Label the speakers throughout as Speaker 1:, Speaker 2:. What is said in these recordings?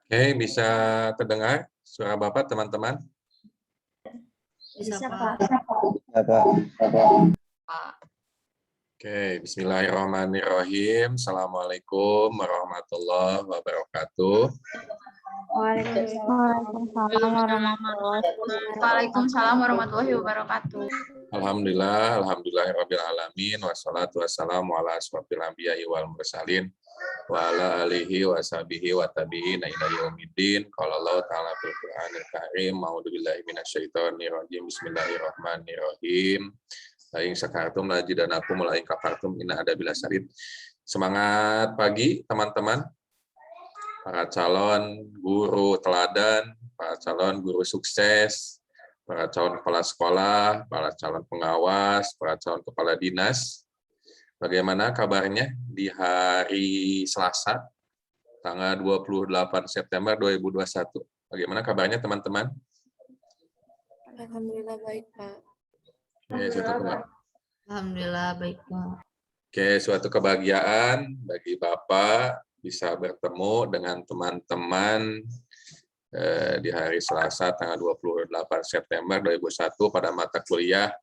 Speaker 1: Oke, bisa terdengar suara Bapak, teman-teman?
Speaker 2: Bisa,
Speaker 3: Pak.
Speaker 2: Ya, Pak.
Speaker 1: Oke, bismillahirrahmanirrahim. Assalamualaikum warahmatullahi wabarakatuh.
Speaker 3: Waalaikumsalam warahmatullahi wabarakatuh.
Speaker 1: Alhamdulillahirabbil alamin wassalatu wassalamu ala asrofil anbiya'i wal mursalin wa ala alihi wa sahbihi wa tabi'in ila yaumiddin. Qala Allah ta'ala fil Qur'anil Karim, a'udzubillahi minasyaitonir rajim. Bismillahirrahmanirrahim. Lain sakartum lajidanakum lain kafartum inna adabil asarid. Semangat pagi teman-teman, para calon guru teladan, para calon guru sukses, para calon kepala sekolah, para calon pengawas, para calon kepala dinas. Bagaimana kabarnya di hari Selasa, tanggal 28 September 2021? Bagaimana kabarnya teman-teman?
Speaker 3: Alhamdulillah baik, Pak.
Speaker 2: Alhamdulillah baik, Pak.
Speaker 1: Oke, suatu kebahagiaan bagi Bapak bisa bertemu dengan teman-teman di hari Selasa tanggal 28 September 2001 pada mata kuliah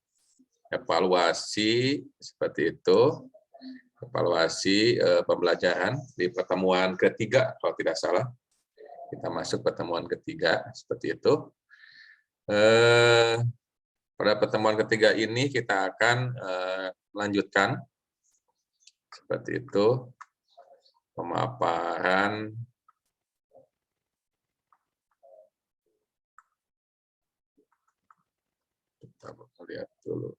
Speaker 1: evaluasi seperti itu, evaluasi pembelajaran di pertemuan ketiga kalau tidak salah. Kita masuk pertemuan ketiga seperti itu. Pada pertemuan ketiga ini kita akan melanjutkan seperti itu pemaparan kita lihat dulu.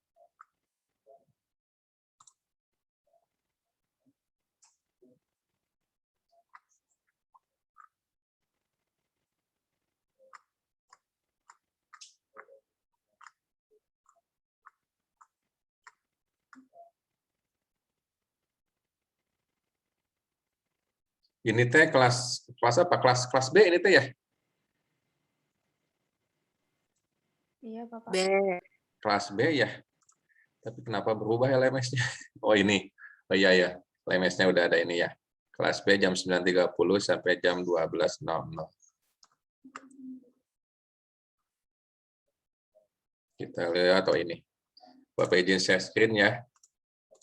Speaker 1: Ini teh kelas apa? Kelas B ini teh ya?
Speaker 3: Iya, Bapak.
Speaker 2: B.
Speaker 1: Kelas B ya. Tapi kenapa berubah ya LMS-nya? Oh ini. Oh iya ya. LMS-nya udah ada ini ya. Kelas B jam 9.30 sampai jam 12.00. Kita lihat ini. Bapak izin share screen ya,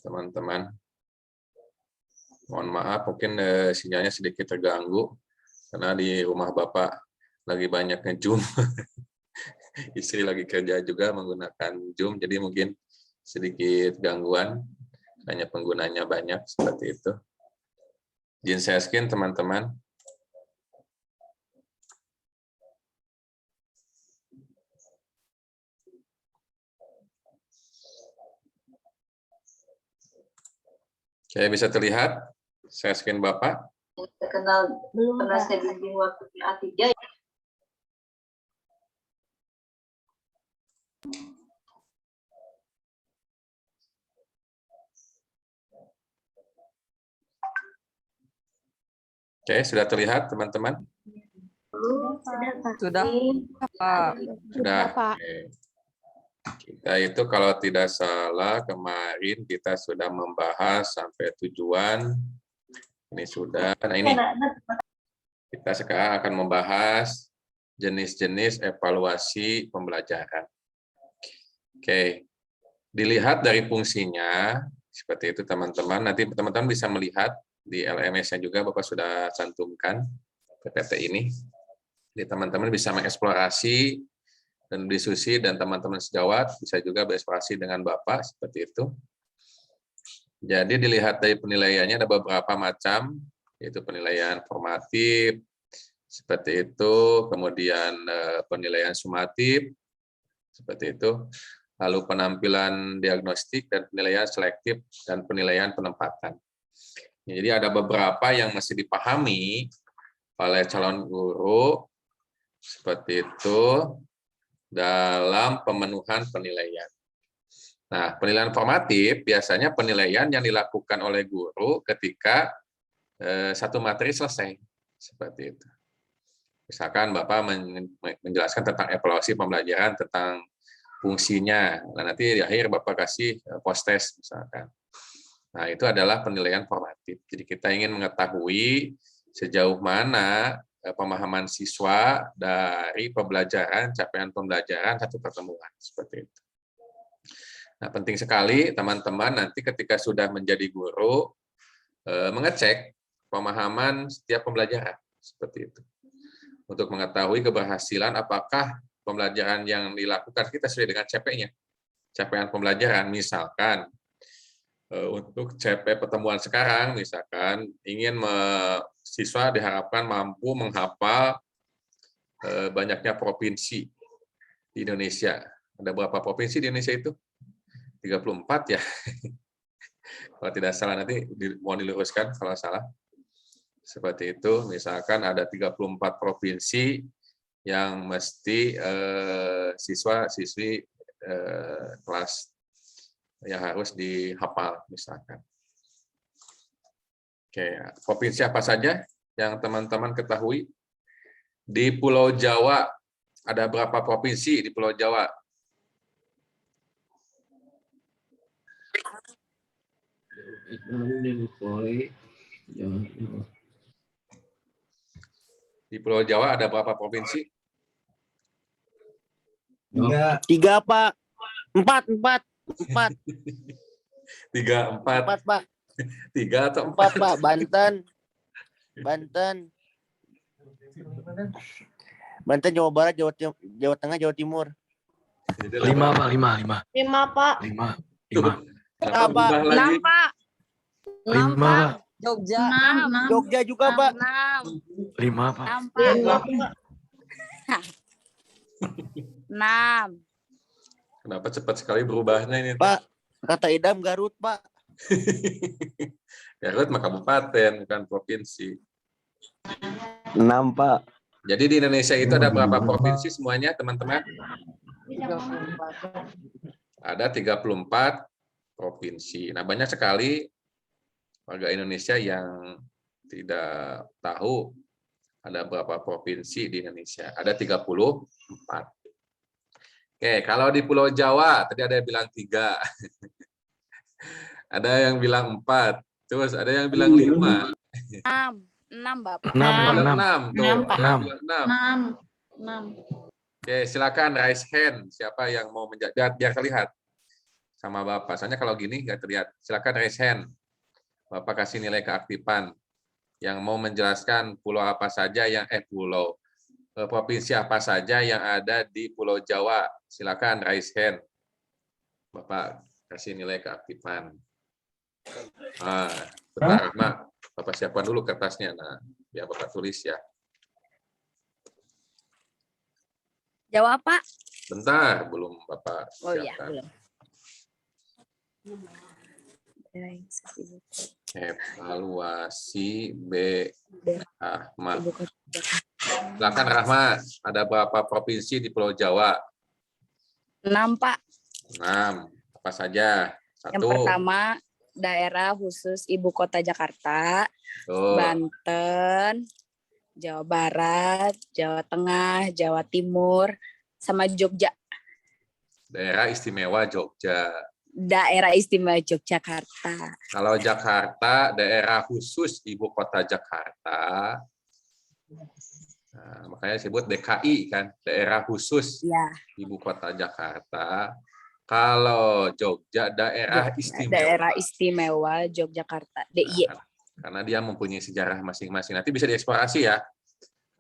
Speaker 1: teman-teman. Mohon maaf, mungkin sinyalnya sedikit terganggu karena di rumah Bapak lagi banyak nge-zoom. Istri lagi kerja juga menggunakan Zoom, jadi mungkin sedikit gangguan, hanya penggunanya banyak seperti itu. Izin share screen teman-teman. Oke, bisa terlihat share screen Bapak?
Speaker 4: Terkenal pernah saya bimbing waktu di A3 ya.
Speaker 1: Oke, sudah terlihat teman-teman?
Speaker 2: Sudah, Pak.
Speaker 1: Sudah. Oke. Kita itu kalau tidak salah kemarin kita sudah membahas sampai tujuan. Ini sudah. Nah ini kita sekarang akan membahas jenis-jenis evaluasi pembelajaran. Oke, dilihat dari fungsinya seperti itu teman-teman. Nanti teman-teman bisa melihat di LMS-nya juga Bapak sudah cantumkan PPT ini. Jadi teman-teman bisa mengeksplorasi dan diskusi, dan teman-teman sejawat bisa juga bereksplorasi dengan Bapak seperti itu. Jadi dilihat dari penilaiannya ada beberapa macam, yaitu penilaian formatif seperti itu, kemudian penilaian sumatif seperti itu, lalu penampilan diagnostik dan penilaian selektif dan penilaian penempatan. Jadi ada beberapa yang mesti dipahami oleh calon guru seperti itu dalam pemenuhan penilaian. Nah, penilaian formatif biasanya penilaian yang dilakukan oleh guru ketika satu materi selesai. Seperti itu. Misalkan Bapak menjelaskan tentang evaluasi pembelajaran, tentang fungsinya. Nah, nanti di akhir Bapak kasih post-test misalkan. Nah, itu adalah penilaian formatif. Jadi kita ingin mengetahui sejauh mana pemahaman siswa dari pembelajaran, capaian pembelajaran satu pertemuan seperti itu. Nah, penting sekali teman-teman nanti ketika sudah menjadi guru mengecek pemahaman setiap pembelajaran seperti itu. Untuk mengetahui keberhasilan apakah pembelajaran yang dilakukan kita sesuai dengan CP-nya. Capaian pembelajaran misalkan untuk CP pertemuan sekarang misalkan ingin siswa diharapkan mampu menghafal banyaknya provinsi di Indonesia. Ada berapa provinsi di Indonesia itu? 34 ya. Kalau tidak salah nanti mau diluruskan kalau salah. Seperti itu, misalkan ada 34 provinsi yang mesti siswa-siswi kelas yang harus dihafal misalkan. Oke, provinsi apa saja yang teman-teman ketahui? Di Pulau Jawa ada berapa provinsi di Pulau Jawa? Di Pulau Jawa ada berapa provinsi?
Speaker 5: Tiga, Pak. Empat.
Speaker 1: Tiga, empat,
Speaker 5: Pak.
Speaker 1: 3 atau 4?
Speaker 5: Empat, Pak. Banten, Jawa Barat, Jawa Tengah, Jawa Timur.
Speaker 1: Jadi
Speaker 6: 5, Pak. 5.
Speaker 3: 5, Pak.
Speaker 6: 5.
Speaker 1: Kenapa berubah lagi?
Speaker 2: 6, Pak.
Speaker 6: 5, Pak.
Speaker 2: Jogja.
Speaker 3: 6.
Speaker 5: Jogja juga, Pak.
Speaker 6: 5, Pak.
Speaker 2: 6.
Speaker 1: Kenapa cepat sekali berubahnya ini?
Speaker 5: Pak, kata Idam Garut, Pak.
Speaker 1: Garut mah kabupaten, bukan provinsi.
Speaker 5: 6, Pak.
Speaker 1: Jadi di Indonesia itu ada berapa provinsi semuanya, teman-teman? Ada 34 provinsi. Nah, banyak sekali warga Indonesia yang tidak tahu ada berapa provinsi di Indonesia. Ada 34. Oke, kalau di Pulau Jawa, tadi ada yang bilang 3. Ada yang bilang 4. Terus ada yang bilang 5.
Speaker 2: 6, Bapak.
Speaker 1: 6. Tuh,
Speaker 3: 6. 6.
Speaker 1: Oke, silakan raise hand. Siapa yang mau menjawab? Biar terlihat sama Bapak. Soalnya kalau gini nggak terlihat. Silakan raise hand. Bapak kasih nilai keaktifan. Yang mau menjelaskan pulau apa saja yang provinsi apa saja yang ada di Pulau Jawa. Silakan raise hand. Bapak kasih nilai keaktifan. Bentar, Mak. Bapak siapkan dulu kertasnya. Nah, biar Bapak tulis ya.
Speaker 2: Jawab, Pak.
Speaker 1: Bentar, belum Bapak
Speaker 2: Oh iya,
Speaker 1: siapkan.
Speaker 2: belum.
Speaker 1: Evaluasi B. Rahmat. Silakan Rahmat. Ada berapa provinsi di Pulau Jawa?
Speaker 2: 6, Pak.
Speaker 1: 6. Apa saja? 1.
Speaker 2: Yang pertama, daerah khusus Ibu Kota Jakarta,
Speaker 1: Tuh.
Speaker 2: Banten, Jawa Barat, Jawa Tengah, Jawa Timur, sama Jogja.
Speaker 1: Daerah istimewa Jogja.
Speaker 2: Daerah istimewa Yogyakarta.
Speaker 1: Kalau Jakarta, daerah khusus Ibu Kota Jakarta. Nah, makanya disebut DKI kan, daerah khusus
Speaker 2: Ya,
Speaker 1: Ibu Kota Jakarta. Kalau Jogja, daerah istimewa.
Speaker 2: daerah istimewa Yogyakarta, DIY.
Speaker 1: Karena dia mempunyai sejarah masing-masing. Nanti bisa dieksplorasi ya.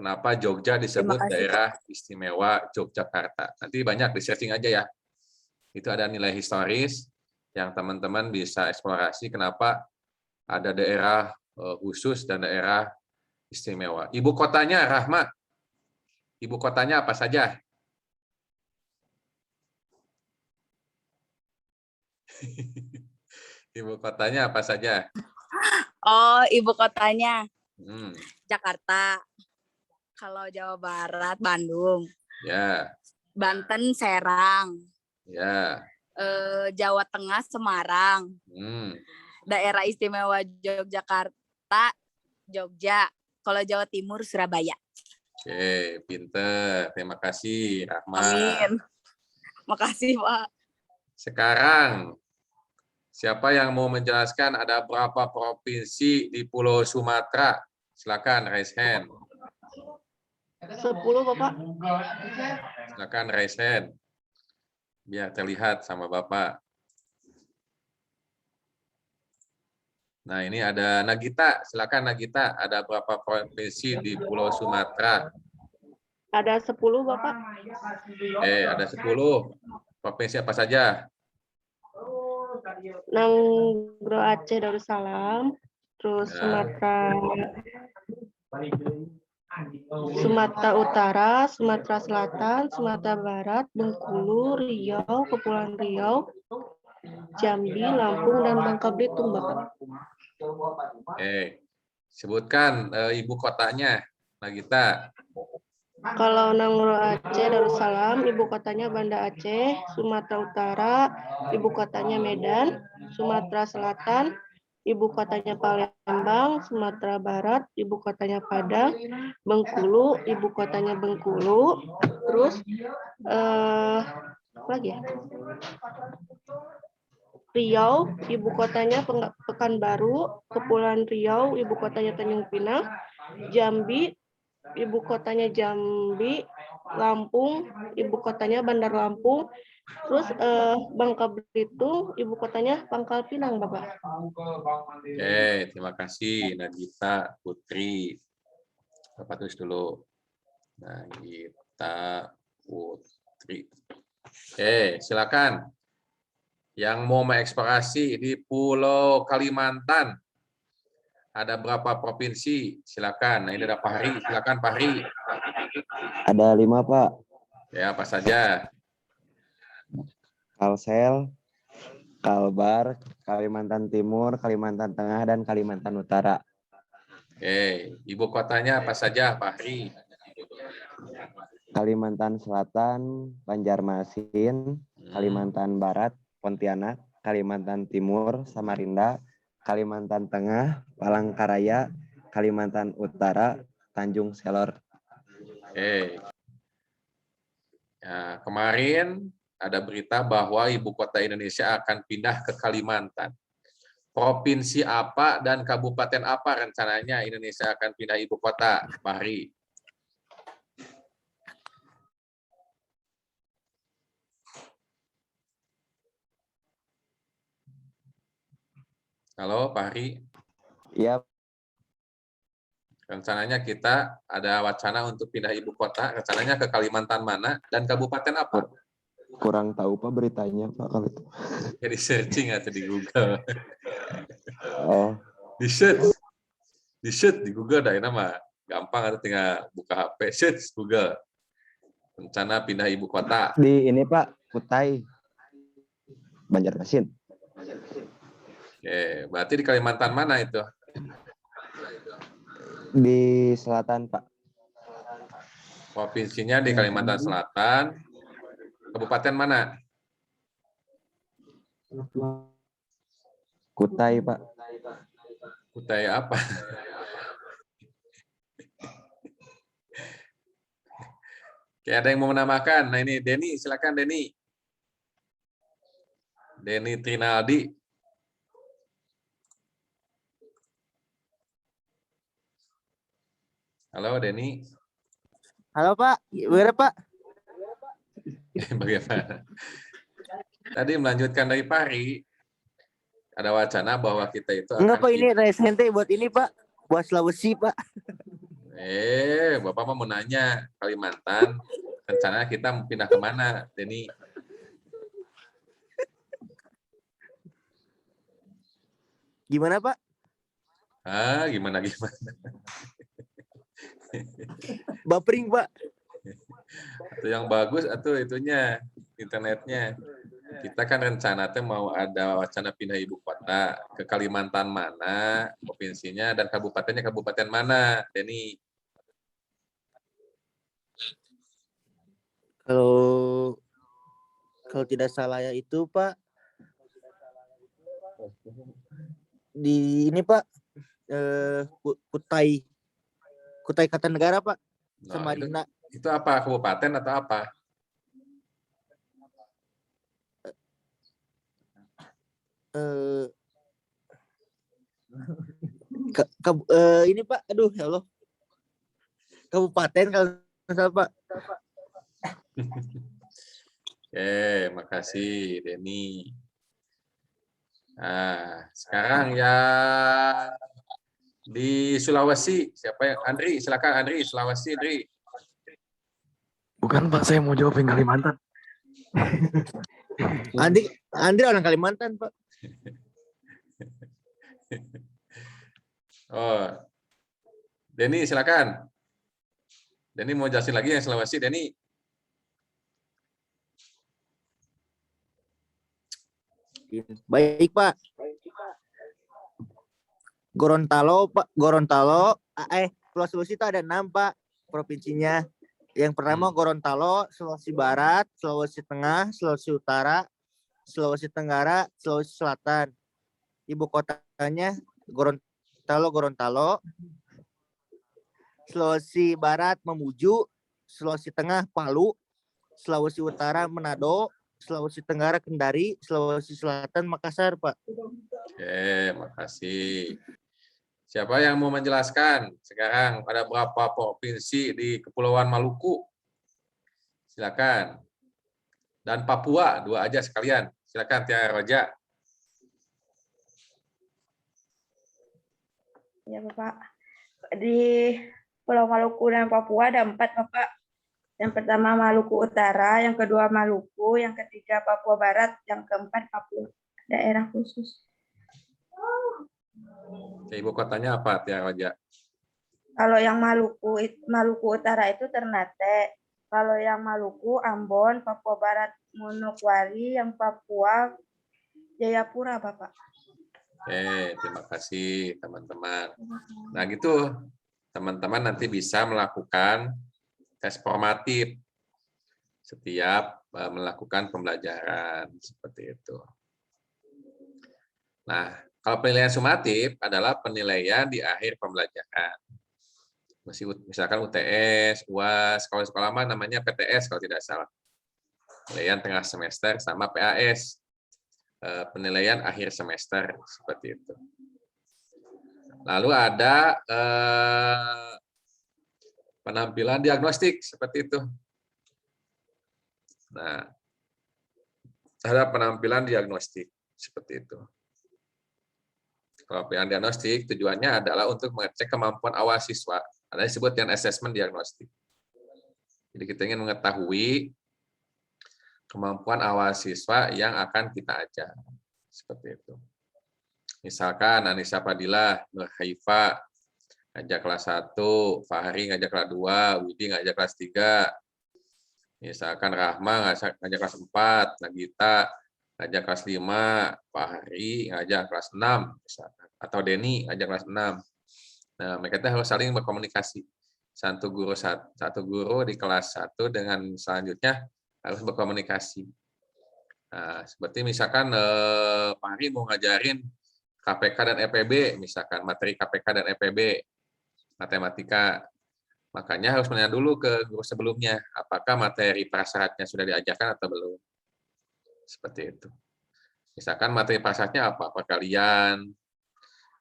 Speaker 1: Kenapa Jogja disebut
Speaker 2: Terima kasih,
Speaker 1: daerah istimewa Yogyakarta. Nanti banyak di searching aja ya. Itu ada nilai historis yang teman-teman bisa eksplorasi kenapa ada daerah khusus dan daerah istimewa. Ibu kotanya, Rahmat. Ibu kotanya apa saja? Ibu kotanya apa saja?
Speaker 2: Oh, ibu kotanya
Speaker 1: Hmm,
Speaker 2: Jakarta. Kalau Jawa Barat, Bandung.
Speaker 1: ya,
Speaker 2: Banten, Serang.
Speaker 1: ya.
Speaker 2: Jawa Tengah, Semarang. Daerah istimewa Yogyakarta, Jogja. Kalau Jawa Timur, Surabaya.
Speaker 1: Oke, pinter. Terima kasih, Rahmat.
Speaker 2: Amin. Makasih, Pak.
Speaker 1: Sekarang, siapa yang mau menjelaskan ada berapa provinsi di Pulau Sumatera? Silakan, raise hand.
Speaker 3: 10 Bapak.
Speaker 1: Silakan raise hand. Biar terlihat sama Bapak. Nah, ini ada Nagita. Silakan Nagita. Ada berapa provinsi di Pulau Sumatera?
Speaker 3: Ada 10 Bapak.
Speaker 1: Ada 10. Provinsi apa saja?
Speaker 3: Nanggro Aceh Darussalam, terus
Speaker 1: Ya.
Speaker 3: Sumatera Utara, Sumatera Selatan, Sumatera Barat, Bengkulu, Riau, Kepulauan Riau, Jambi, Lampung, dan Bangka Belitung, Bapak.
Speaker 1: Sebutkan ibu kotanya, Nagita.
Speaker 3: Kalau Nanggro Aceh Darussalam, ibu kotanya Banda Aceh, Sumatera Utara, ibu kotanya Medan, Sumatera Selatan, ibu kotanya Palembang, Sumatera Barat, ibu kotanya Padang, Bengkulu, ibu kotanya Bengkulu, terus apa lagi ya? Riau, ibu kotanya Pekanbaru, Kepulauan Riau, ibu kotanya Tanjung Pinang, Jambi, ibu kotanya Jambi, Lampung, ibu kotanya Bandar Lampung, terus Bangka Belitung, ibu kotanya Pangkal Pinang, Bapak.
Speaker 1: Terima kasih Nagita Putri. Bapak tulis dulu. Nagita Putri. Silakan. Yang mau mengeksplorasi di Pulau Kalimantan. Ada berapa provinsi? Silakan. Nah, ini ada Fahri. Silakan Fahri.
Speaker 5: Ada 5, Pak.
Speaker 1: Ya, apa saja?
Speaker 5: Kalsel, Kalbar, Kalimantan Timur, Kalimantan Tengah, dan Kalimantan Utara.
Speaker 1: Ibu kotanya apa saja, Fahri?
Speaker 5: Kalimantan Selatan, Banjarmasin, Kalimantan Barat, Pontianak, Kalimantan Timur, Samarinda, Kalimantan Tengah, Palangkaraya, Kalimantan Utara, Tanjung Selor.
Speaker 1: Ya, kemarin ada berita bahwa ibu kota Indonesia akan pindah ke Kalimantan. Provinsi apa dan kabupaten apa rencananya Indonesia akan pindah ibu kota, Fahri? Halo, Fahri.
Speaker 5: Iya.
Speaker 1: Rencananya kita ada wacana untuk pindah ibu kota. Rencananya ke Kalimantan mana dan kabupaten apa?
Speaker 5: Kurang tahu Pak beritanya Pak kalau itu.
Speaker 1: Jadi searching atau di Google.
Speaker 5: Oh.
Speaker 1: Di search di Google dah nama. Gampang atau tinggal buka HP, search Google. Rencana pindah ibu kota.
Speaker 5: Di ini Pak, Kutai. Banjarmasin.
Speaker 1: Berarti di Kalimantan mana itu?
Speaker 5: Di selatan, Pak.
Speaker 1: Provinsinya di Kalimantan Selatan. Kabupaten mana?
Speaker 5: Kutai, Pak.
Speaker 1: Kutai apa? Oke, ada yang mau menambahkan? Nah ini Denny, silakan Denny. Denny Trinaldi. Halo Denny.
Speaker 5: Halo Pak, gimana Pak?
Speaker 1: Bagaimana? Tadi melanjutkan dari Pari, ada wacana bahwa kita itu akan...
Speaker 5: Enggak Pak, ini resente buat ini Pak, buat Sulawesi Pak.
Speaker 1: Bapak mau nanya Kalimantan, rencana kita mau pindah ke mana, Denny?
Speaker 5: Gimana Pak?
Speaker 1: Gimana?
Speaker 5: Bapering Pak.
Speaker 1: Atau yang bagus atau itunya internetnya. Kita kan rencana mau ada wacana pindah ibu kota ke Kalimantan mana, provinsinya dan kabupatennya kabupaten mana, Denny?
Speaker 5: Kalau tidak salah ya itu Pak, di ini Pak, Kutai Kartanegara Pak, Samarinda.
Speaker 1: Itu apa, kabupaten atau apa?
Speaker 5: Ini Pak, aduh ya Allah, kabupaten kalau
Speaker 7: Pak.
Speaker 1: Oke, makasih Denny. Nah, sekarang yang di Sulawesi, siapa yang Andri? Silakan Andri, Sulawesi, Andri.
Speaker 6: Bukan Pak, saya mau jawab yang Kalimantan.
Speaker 7: Andri orang Kalimantan, Pak.
Speaker 1: Oh, Denny silakan. Denny mau jelasin lagi yang Sulawesi, Denny.
Speaker 7: Baik, Pak. Gorontalo, Pak. Pulau Sulawesi itu ada 6, Pak, provinsinya. Yang pertama Gorontalo, Sulawesi Barat, Sulawesi Tengah, Sulawesi Utara, Sulawesi Tenggara, Sulawesi Selatan. Ibu kotanya Gorontalo. Sulawesi Barat Mamuju, Sulawesi Tengah Palu, Sulawesi Utara Manado, Sulawesi Tenggara Kendari, Sulawesi Selatan Makassar, Pak.
Speaker 1: Oke, makasih. Siapa yang mau menjelaskan sekarang ada berapa provinsi di Kepulauan Maluku? Silakan. Dan Papua, 2 aja sekalian. Silakan Tiara Roja.
Speaker 8: Ya, Bapak. Di Pulau Maluku dan Papua ada 4, Bapak. Yang pertama Maluku Utara, yang kedua Maluku, yang ketiga Papua Barat, yang keempat Papua daerah khusus.
Speaker 1: Ibu kotanya apa, Tiara Roja?
Speaker 8: Kalau yang Maluku Utara itu Ternate. Kalau yang Maluku Ambon, Papua Barat Manokwari, yang Papua Jayapura, Bapak.
Speaker 1: Oke, terima kasih teman-teman. Nah gitu, teman-teman nanti bisa melakukan tes formatif setiap melakukan pembelajaran seperti itu. Nah, kalau penilaian sumatif adalah penilaian di akhir pembelajaran. Misalkan UTS, UAS, kalau sekolah lama namanya PTS kalau tidak salah. Penilaian tengah semester sama PAS. Penilaian akhir semester seperti itu. Lalu ada penampilan diagnostik seperti itu. Nah, ada penampilan diagnostik seperti itu. Kalau penampilan diagnostik tujuannya adalah untuk mengecek kemampuan awal siswa. Ada disebut dengan assessment diagnostik. Jadi kita ingin mengetahui kemampuan awal siswa yang akan kita ajar. Seperti itu. Misalkan Anissa Fadilah, Nur Haifa, ngajak kelas 1, Fahri ngajak kelas 2, Widi ngajak kelas 3. Misalkan Rahma ngajak kelas 4, Nagita ngajak kelas 5, Fahri ngajak kelas 6, misalkan. Atau Denny ngajak kelas 6. Nah, mereka harus saling berkomunikasi. Satu guru di kelas 1 dengan selanjutnya harus berkomunikasi. Nah, seperti misalkan Pak Hari mau ngajarin KPK dan EPB, misalkan materi KPK dan EPB, matematika. Makanya harus menanya dulu ke guru sebelumnya, apakah materi prasyaratnya sudah diajarkan atau belum. Seperti itu. Misalkan materi prasyaratnya apa? Perkalian,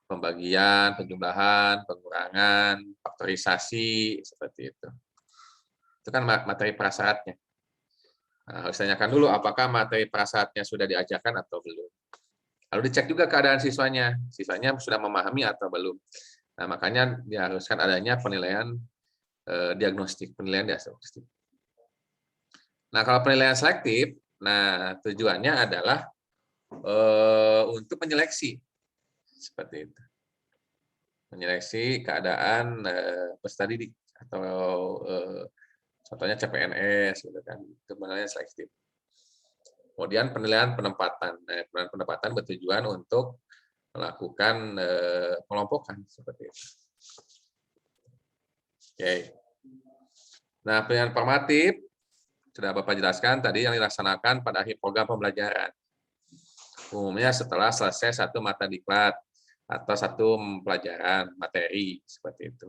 Speaker 1: pembagian, penjumlahan, pengurangan, faktorisasi, seperti itu. Itu kan materi prasyaratnya. Nah, harus tanyakan dulu apakah materi prasyaratnya sudah diajarkan atau belum. Lalu dicek juga keadaan siswanya. Siswanya sudah memahami atau belum. Nah, makanya diharuskan adanya penilaian diagnostik, penilaian diagnostik. Nah, kalau penilaian selektif, nah tujuannya adalah untuk menyeleksi. Seperti itu. Menyeleksi keadaan peserta didik atau contohnya CPNS gitu kan. Itu penilaian selektif. Kemudian penilaian penempatan. Nah, penilaian penempatan bertujuan untuk melakukan pengelompokan seperti itu. Oke. Nah, penilaian formatif sudah Bapak jelaskan tadi yang dilaksanakan pada akhir program pembelajaran. Umumnya setelah selesai satu mata diklat atau satu pelajaran materi seperti itu.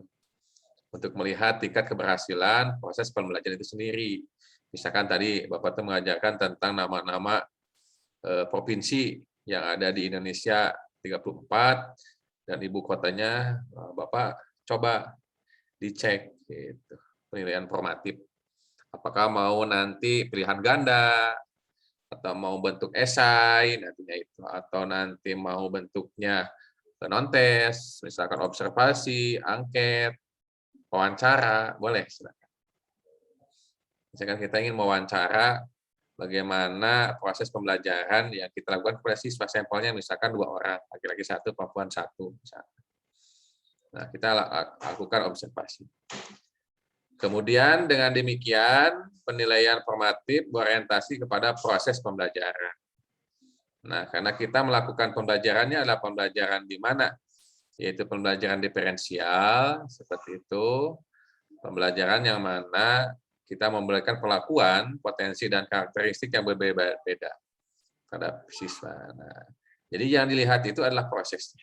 Speaker 1: Untuk melihat tingkat keberhasilan proses pembelajaran itu sendiri. Misalkan tadi Bapak tuh mengajarkan tentang nama-nama provinsi yang ada di Indonesia 34 dan ibu kotanya, Bapak coba dicek gitu. penilaian formatif. Apakah mau nanti pilihan ganda, atau mau bentuk esai nantinya itu, atau nanti mau bentuknya non-tes, misalkan observasi, angket, wawancara, boleh silakan. Misalkan kita ingin mewawancara bagaimana proses pembelajaran yang kita lakukan kepada siswa, sampelnya misalkan 2 orang, laki-laki 1, perempuan 1, misalkan. Nah, kita lakukan observasi. Kemudian dengan demikian penilaian formatif berorientasi kepada proses pembelajaran. Nah, karena kita melakukan pembelajarannya adalah pembelajaran di mana? Yaitu pembelajaran diferensial, seperti itu. Pembelajaran yang mana kita memberikan perlakuan, potensi, dan karakteristik yang berbeda-beda terhadap siswa. Nah, jadi yang dilihat itu adalah prosesnya.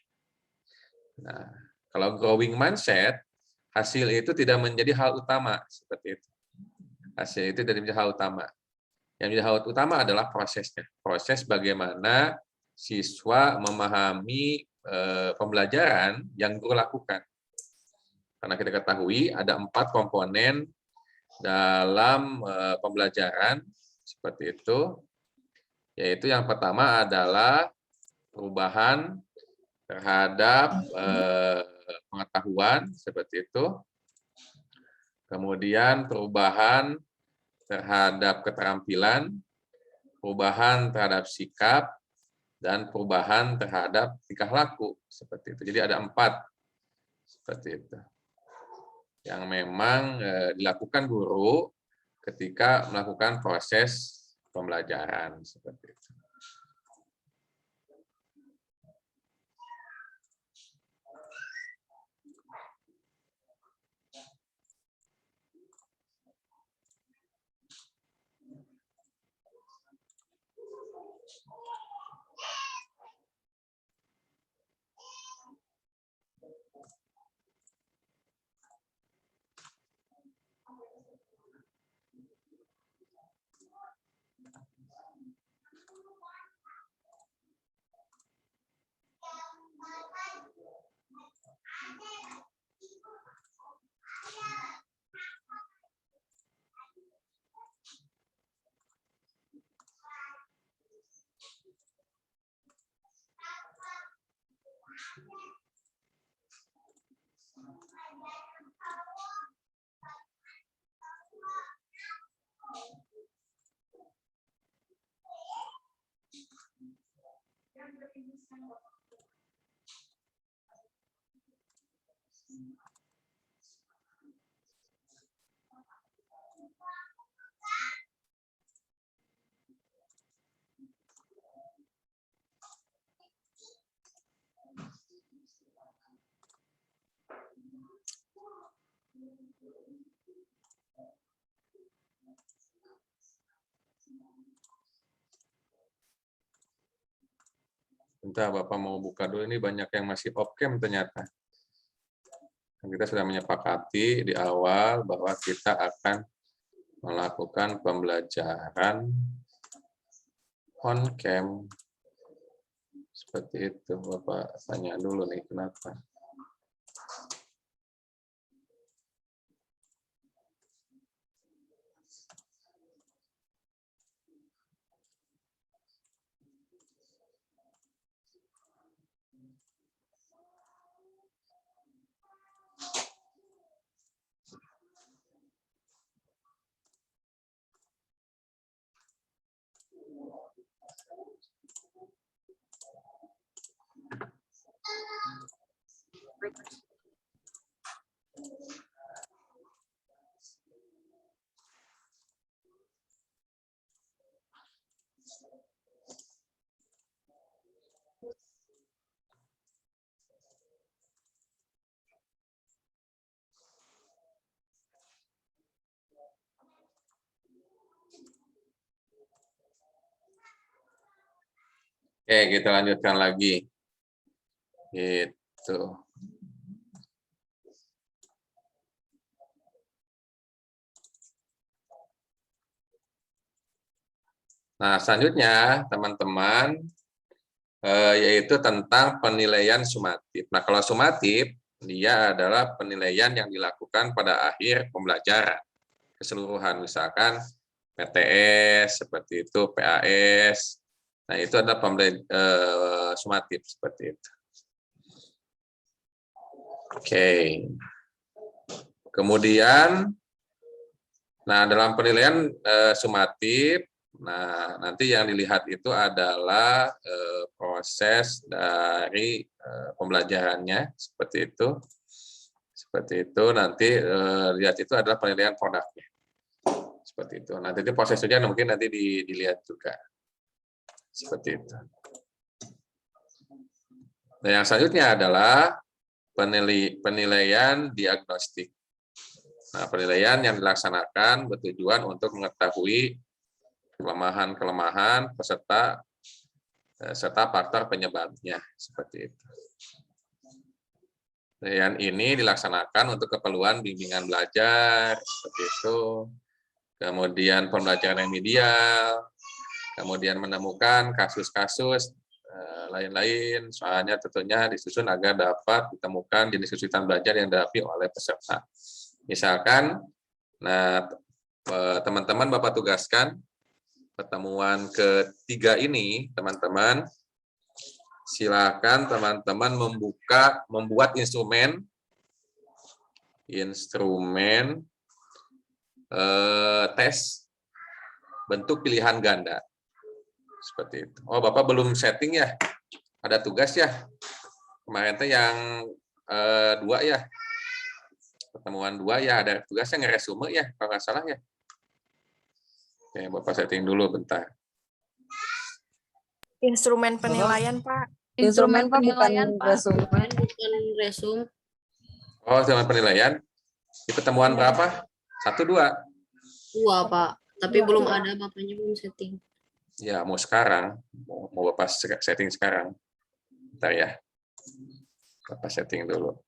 Speaker 1: Nah, kalau growing mindset, hasil itu tidak menjadi hal utama, seperti itu. Hasil itu tidak menjadi hal utama. Yang menjadi hal utama adalah prosesnya. Proses bagaimana siswa memahami pembelajaran yang guru lakukan. Karena kita ketahui ada 4 komponen dalam pembelajaran, seperti itu. Yaitu yang pertama adalah perubahan terhadap pengetahuan, seperti itu. Kemudian perubahan terhadap keterampilan, perubahan terhadap sikap, dan perubahan terhadap tingkah laku, seperti itu. Jadi ada 4 seperti itu yang memang dilakukan guru ketika melakukan proses pembelajaran, seperti itu. Bentar, Bapak mau buka dulu, ini banyak yang masih off-cam ternyata. Kita sudah menyepakati di awal bahwa kita akan melakukan pembelajaran on-cam. Seperti itu, Bapak tanya dulu nih, kenapa? Oke, kita lanjutkan lagi. Gitu. Nah, selanjutnya teman-teman yaitu tentang penilaian sumatif. Nah, kalau sumatif dia adalah penilaian yang dilakukan pada akhir pembelajaran keseluruhan, misalkan PTS seperti itu, PAS. Nah, itu adalah sumatif seperti itu. Oke. Kemudian, nah dalam penilaian sumatif, nah nanti yang dilihat itu adalah proses dari pembelajarannya seperti itu. Seperti itu nanti lihat itu adalah penilaian produknya. Seperti itu. Nanti itu prosesnya mungkin nanti dilihat juga. Seperti itu. Nah, yang selanjutnya adalah penilaian diagnostik. Nah, penilaian yang dilaksanakan bertujuan untuk mengetahui kelemahan-kelemahan peserta serta faktor penyebabnya, seperti itu. Penilaian ini dilaksanakan untuk keperluan bimbingan belajar, seperti itu. Kemudian pembelajaran remedial, kemudian menemukan kasus-kasus lain-lain, soalnya tentunya disusun agar dapat ditemukan jenis kesulitan belajar yang dihadapi oleh peserta. Misalkan, nah teman-teman Bapak tugaskan pertemuan ketiga ini, teman-teman, silakan teman-teman membuat instrumen tes bentuk pilihan ganda. Seperti itu. Oh, Bapak belum setting ya? Ada tugas ya? Kemarin itu yang 2 ya? Pertemuan 2 ya, ada tugasnya ngeresume ya, kalau nggak salah ya. Oke, Bapak setting dulu bentar.
Speaker 9: Instrumen penilaian, Pak.
Speaker 2: Instrumen Pak, bukan resume.
Speaker 3: Bukan resume.
Speaker 1: Oh, instrumen penilaian. Di pertemuan berapa? 1, 2?
Speaker 3: 2, Pak. Tapi belum ada, Bapaknya belum setting.
Speaker 1: Ya, mau sekarang. Mau Bapak setting sekarang. Bentar ya. Bapak setting dulu.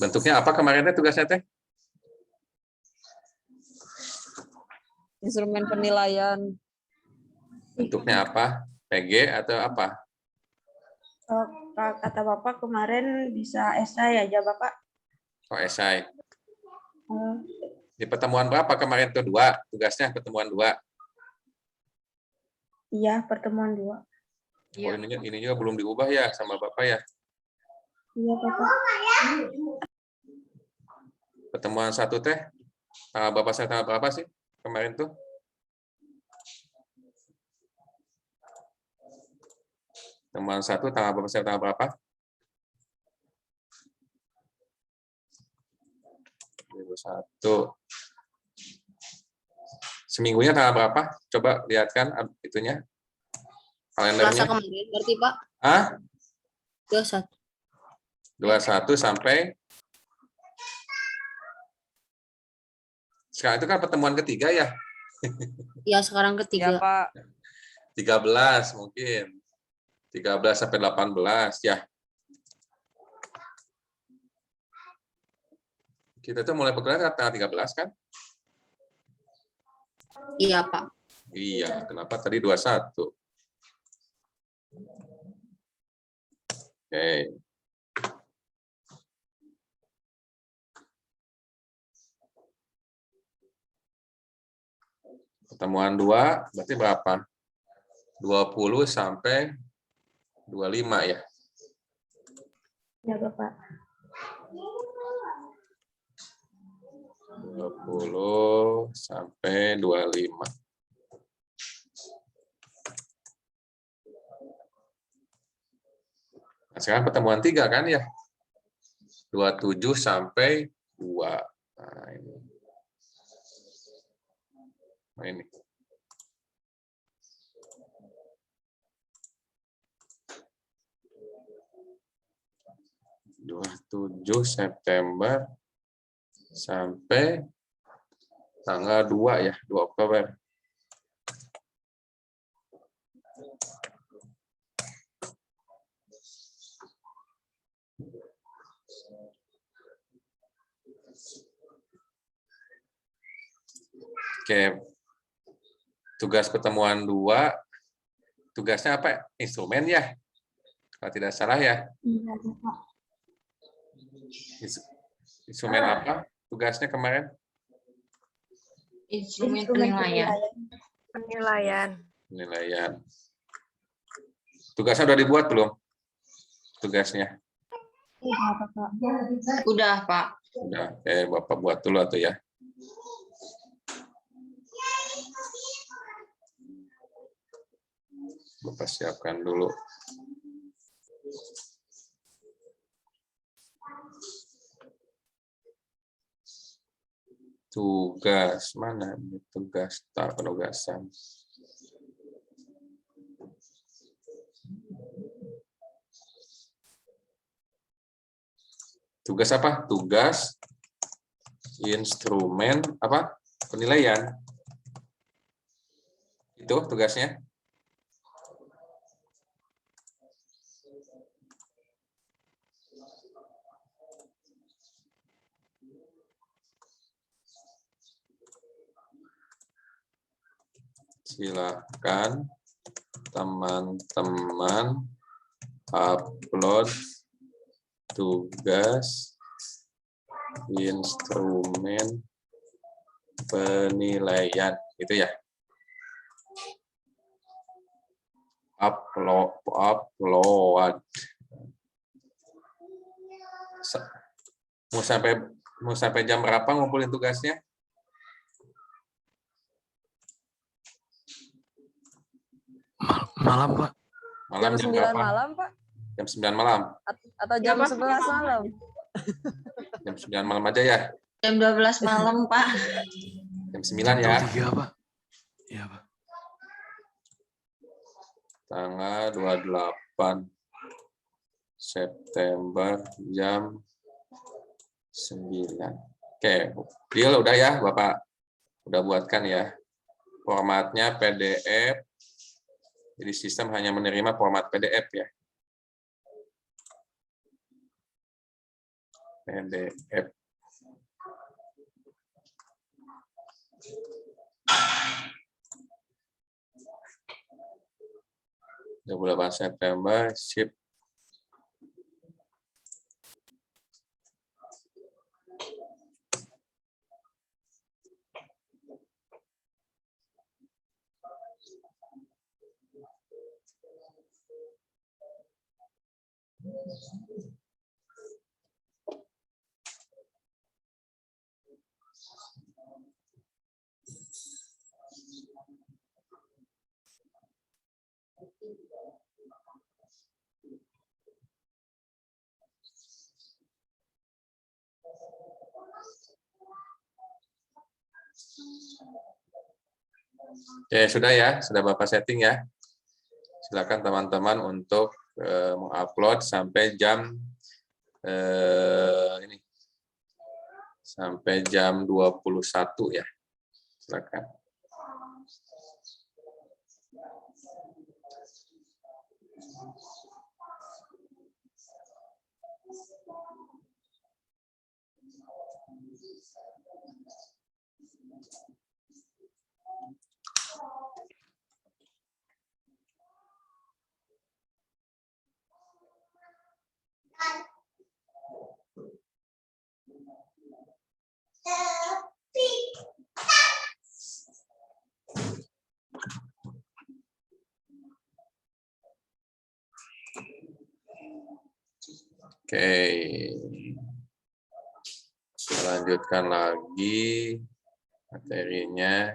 Speaker 1: Bentuknya apa kemarinnya tugasnya teh?
Speaker 2: Instrumen penilaian.
Speaker 1: Bentuknya apa? PG atau apa?
Speaker 8: Kata Bapak kemarin bisa esai aja, Bapak.
Speaker 1: Oh, esai. Di pertemuan berapa kemarin tuh? 2 tugasnya, pertemuan 2.
Speaker 8: Iya, pertemuan 2.
Speaker 1: Oh, ini juga belum diubah ya sama Bapak ya?
Speaker 8: Iya, Bapak.
Speaker 1: Pertemuan 1 teh, Bapak saya tanggal berapa sih kemarin tuh? Pertemuan 1 tanggal Bapak saya tanggal berapa? 2021. Seminggunya tanggal berapa? Coba lihatkan itunya. Kalendernya.
Speaker 3: Selasa kemarin berarti, Pak?
Speaker 1: Ah?
Speaker 3: 21.
Speaker 1: 21 sampai sekarang itu kan pertemuan ketiga ya?
Speaker 3: Ya, sekarang
Speaker 2: Ya,
Speaker 3: ketiga.
Speaker 2: Pak.
Speaker 1: 13 mungkin. 13 sampai 18 ya. Kita tuh mulai perkuliahan tanggal 13 kan?
Speaker 3: Iya, Pak.
Speaker 1: Iya, kenapa tadi 21? Oke. Pertemuan 2 berarti berapa? 20 sampai 25 ya?
Speaker 8: Ya, Bapak.
Speaker 1: 20 sampai 25. Nah, sekarang pertemuan 3 kan ya? 27 sampai 2. Nah, ini. Nah, ini. (27 September sampai tanggal 2 ya, 2 Oktober. Oke. Tugas pertemuan 2 Tugasnya apa? Instrumen ya? Kalau tidak salah ya. Instrumen apa? Tugasnya kemarin?
Speaker 4: Instrumen penilaian.
Speaker 1: Penilaian. Tugasnya udah dibuat belum? Tugasnya?
Speaker 4: Udah, Pak.
Speaker 1: Udah. Bapak buat dulu atau ya. Bapak siapkan dulu. Tugas mana? Tugas penugasan. Tugas apa? Tugas instrumen apa? Penilaian. Itu tugasnya. Silakan teman-teman upload tugas instrumen penilaian, gitu ya. Upload. Mau sampai jam berapa ngumpulin tugasnya?
Speaker 6: Malam, Pak.
Speaker 1: Malam
Speaker 2: Jam 9
Speaker 1: berapa?
Speaker 2: malam, Pak?
Speaker 1: Jam 9 malam.
Speaker 2: Atau jam 11 malam?
Speaker 1: Jam 9 malam aja ya.
Speaker 4: Jam 12 malam, Pak.
Speaker 1: Jam 9 ya.
Speaker 6: 3, Pak. Iya, Pak.
Speaker 1: Tanggal 28 September jam 9. Oke, deal udah ya, Bapak. Udah buatkan ya. Formatnya PDF. Jadi sistem hanya menerima format PDF ya. PDF. Bulan September, ship. Oke, sudah ya, sudah Bapak setting ya. Silakan teman-teman untuk mengupload sampai jam ini. Sampai jam 21 ya. Silakan. Oke, kita lanjutkan lagi materinya.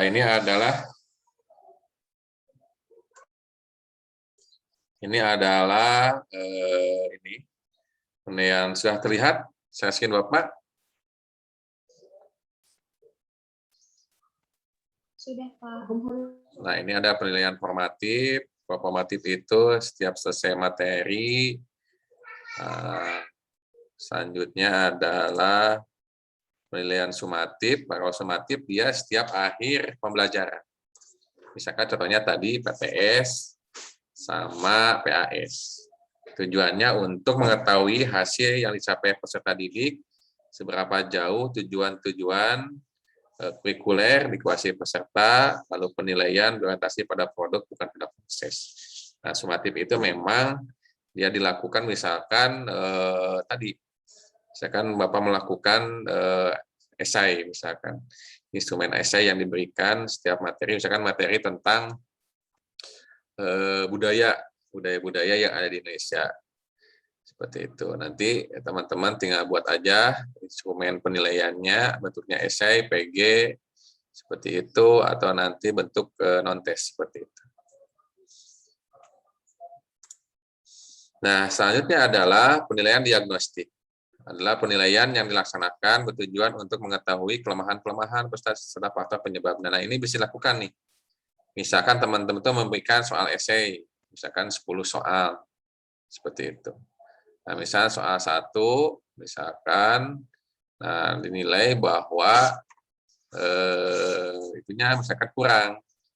Speaker 1: Nah, ini adalah ini Penilaian sudah terlihat share screen Bapak?
Speaker 4: Sudah, Pak.
Speaker 1: Nah, ini ada penilaian formatif. Formatif itu setiap selesai materi. Selanjutnya adalah penilaian sumatif. Kalau sumatif dia setiap akhir pembelajaran. Misalkan contohnya tadi PTS sama PAS. Tujuannya untuk mengetahui hasil yang dicapai peserta didik, seberapa jauh tujuan-tujuan kurikuler dikuasai peserta, lalu penilaian berorientasi pada produk bukan pada proses. Nah, sumatif itu memang dia dilakukan misalkan misalkan Bapak melakukan esai, misalkan instrumen esai yang diberikan setiap materi, misalkan materi tentang budaya-budaya yang ada di Indonesia. Seperti itu. Nanti teman-teman tinggal buat aja instrumen penilaiannya, bentuknya esai, PG, seperti itu, atau nanti bentuk non-tes, seperti itu. Nah, selanjutnya adalah penilaian diagnostik. Adalah penilaian yang dilaksanakan bertujuan untuk mengetahui kelemahan-kelemahan serta faktor penyebabnya. Nah, ini bisa dilakukan nih. Misalkan teman-teman itu memberikan soal esai, misalkan 10 soal, seperti itu. Nah, misalnya soal 1, misalkan, nah dinilai bahwa itunya misalkan kurang,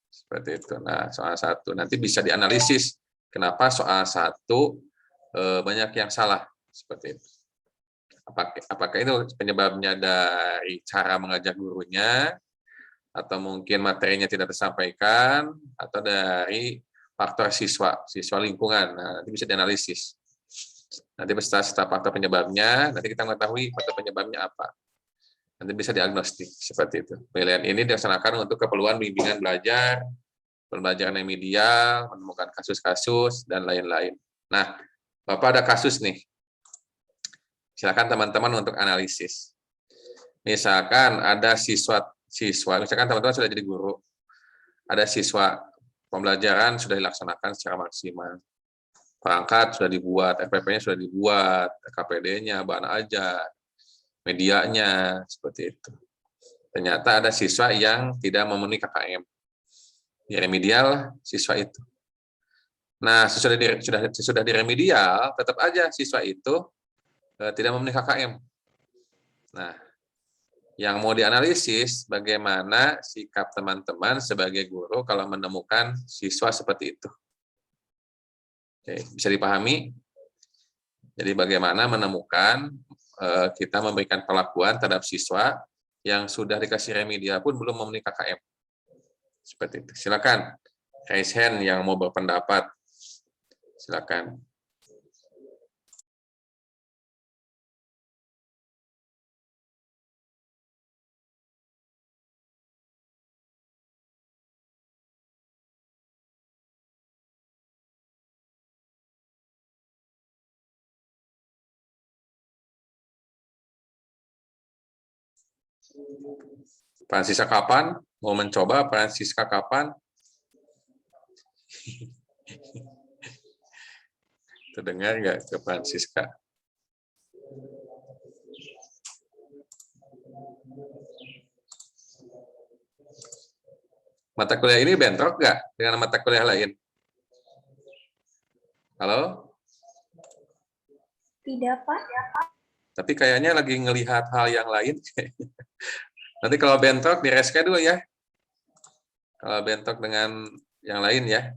Speaker 1: seperti itu. Nah, soal 1 nanti bisa dianalisis kenapa soal 1 banyak yang salah, seperti itu. Apakah itu penyebabnya dari cara mengajar gurunya, atau mungkin materinya tidak tersampaikan, atau dari faktor siswa lingkungan. Nah, nanti bisa dianalisis. Nanti setelah faktor penyebabnya, nanti kita mengetahui faktor penyebabnya apa. Nanti bisa diagnostik, seperti itu. Penilaian ini dilaksanakan untuk keperluan bimbingan belajar, pembelajaran yang medial, menemukan kasus-kasus, dan lain-lain. Nah, Bapak ada kasus nih. Silakan teman-teman untuk analisis. Misalkan ada siswa, misalkan teman-teman sudah jadi guru, ada siswa, pembelajaran sudah dilaksanakan secara maksimal. Perangkat sudah dibuat, FPP-nya sudah dibuat, KPD-nya, bahan ajar, medianya, seperti itu. Ternyata ada siswa yang tidak memenuhi KKM. Di remedial siswa itu. Nah, sudah di remedial, tetap aja siswa itu tidak memenuhi KKM. Nah, yang mau dianalisis bagaimana sikap teman-teman sebagai guru kalau menemukan siswa seperti itu. Oke, bisa dipahami? Jadi bagaimana menemukan kita memberikan perlakuan terhadap siswa yang sudah dikasih remedial pun belum memenuhi KKM. Seperti itu. Silakan raise hand yang mau berpendapat. Silakan. Francisca kapan? Mau mencoba Francisca kapan? Terdengar nggak ke Francisca? Mata kuliah ini bentrok nggak dengan mata kuliah lain? Halo?
Speaker 4: Tidak, Pak.
Speaker 1: Tapi kayaknya lagi ngelihat hal yang lain. Nanti kalau bentrok di reschedule ya. Kalau bentrok dengan yang lain ya.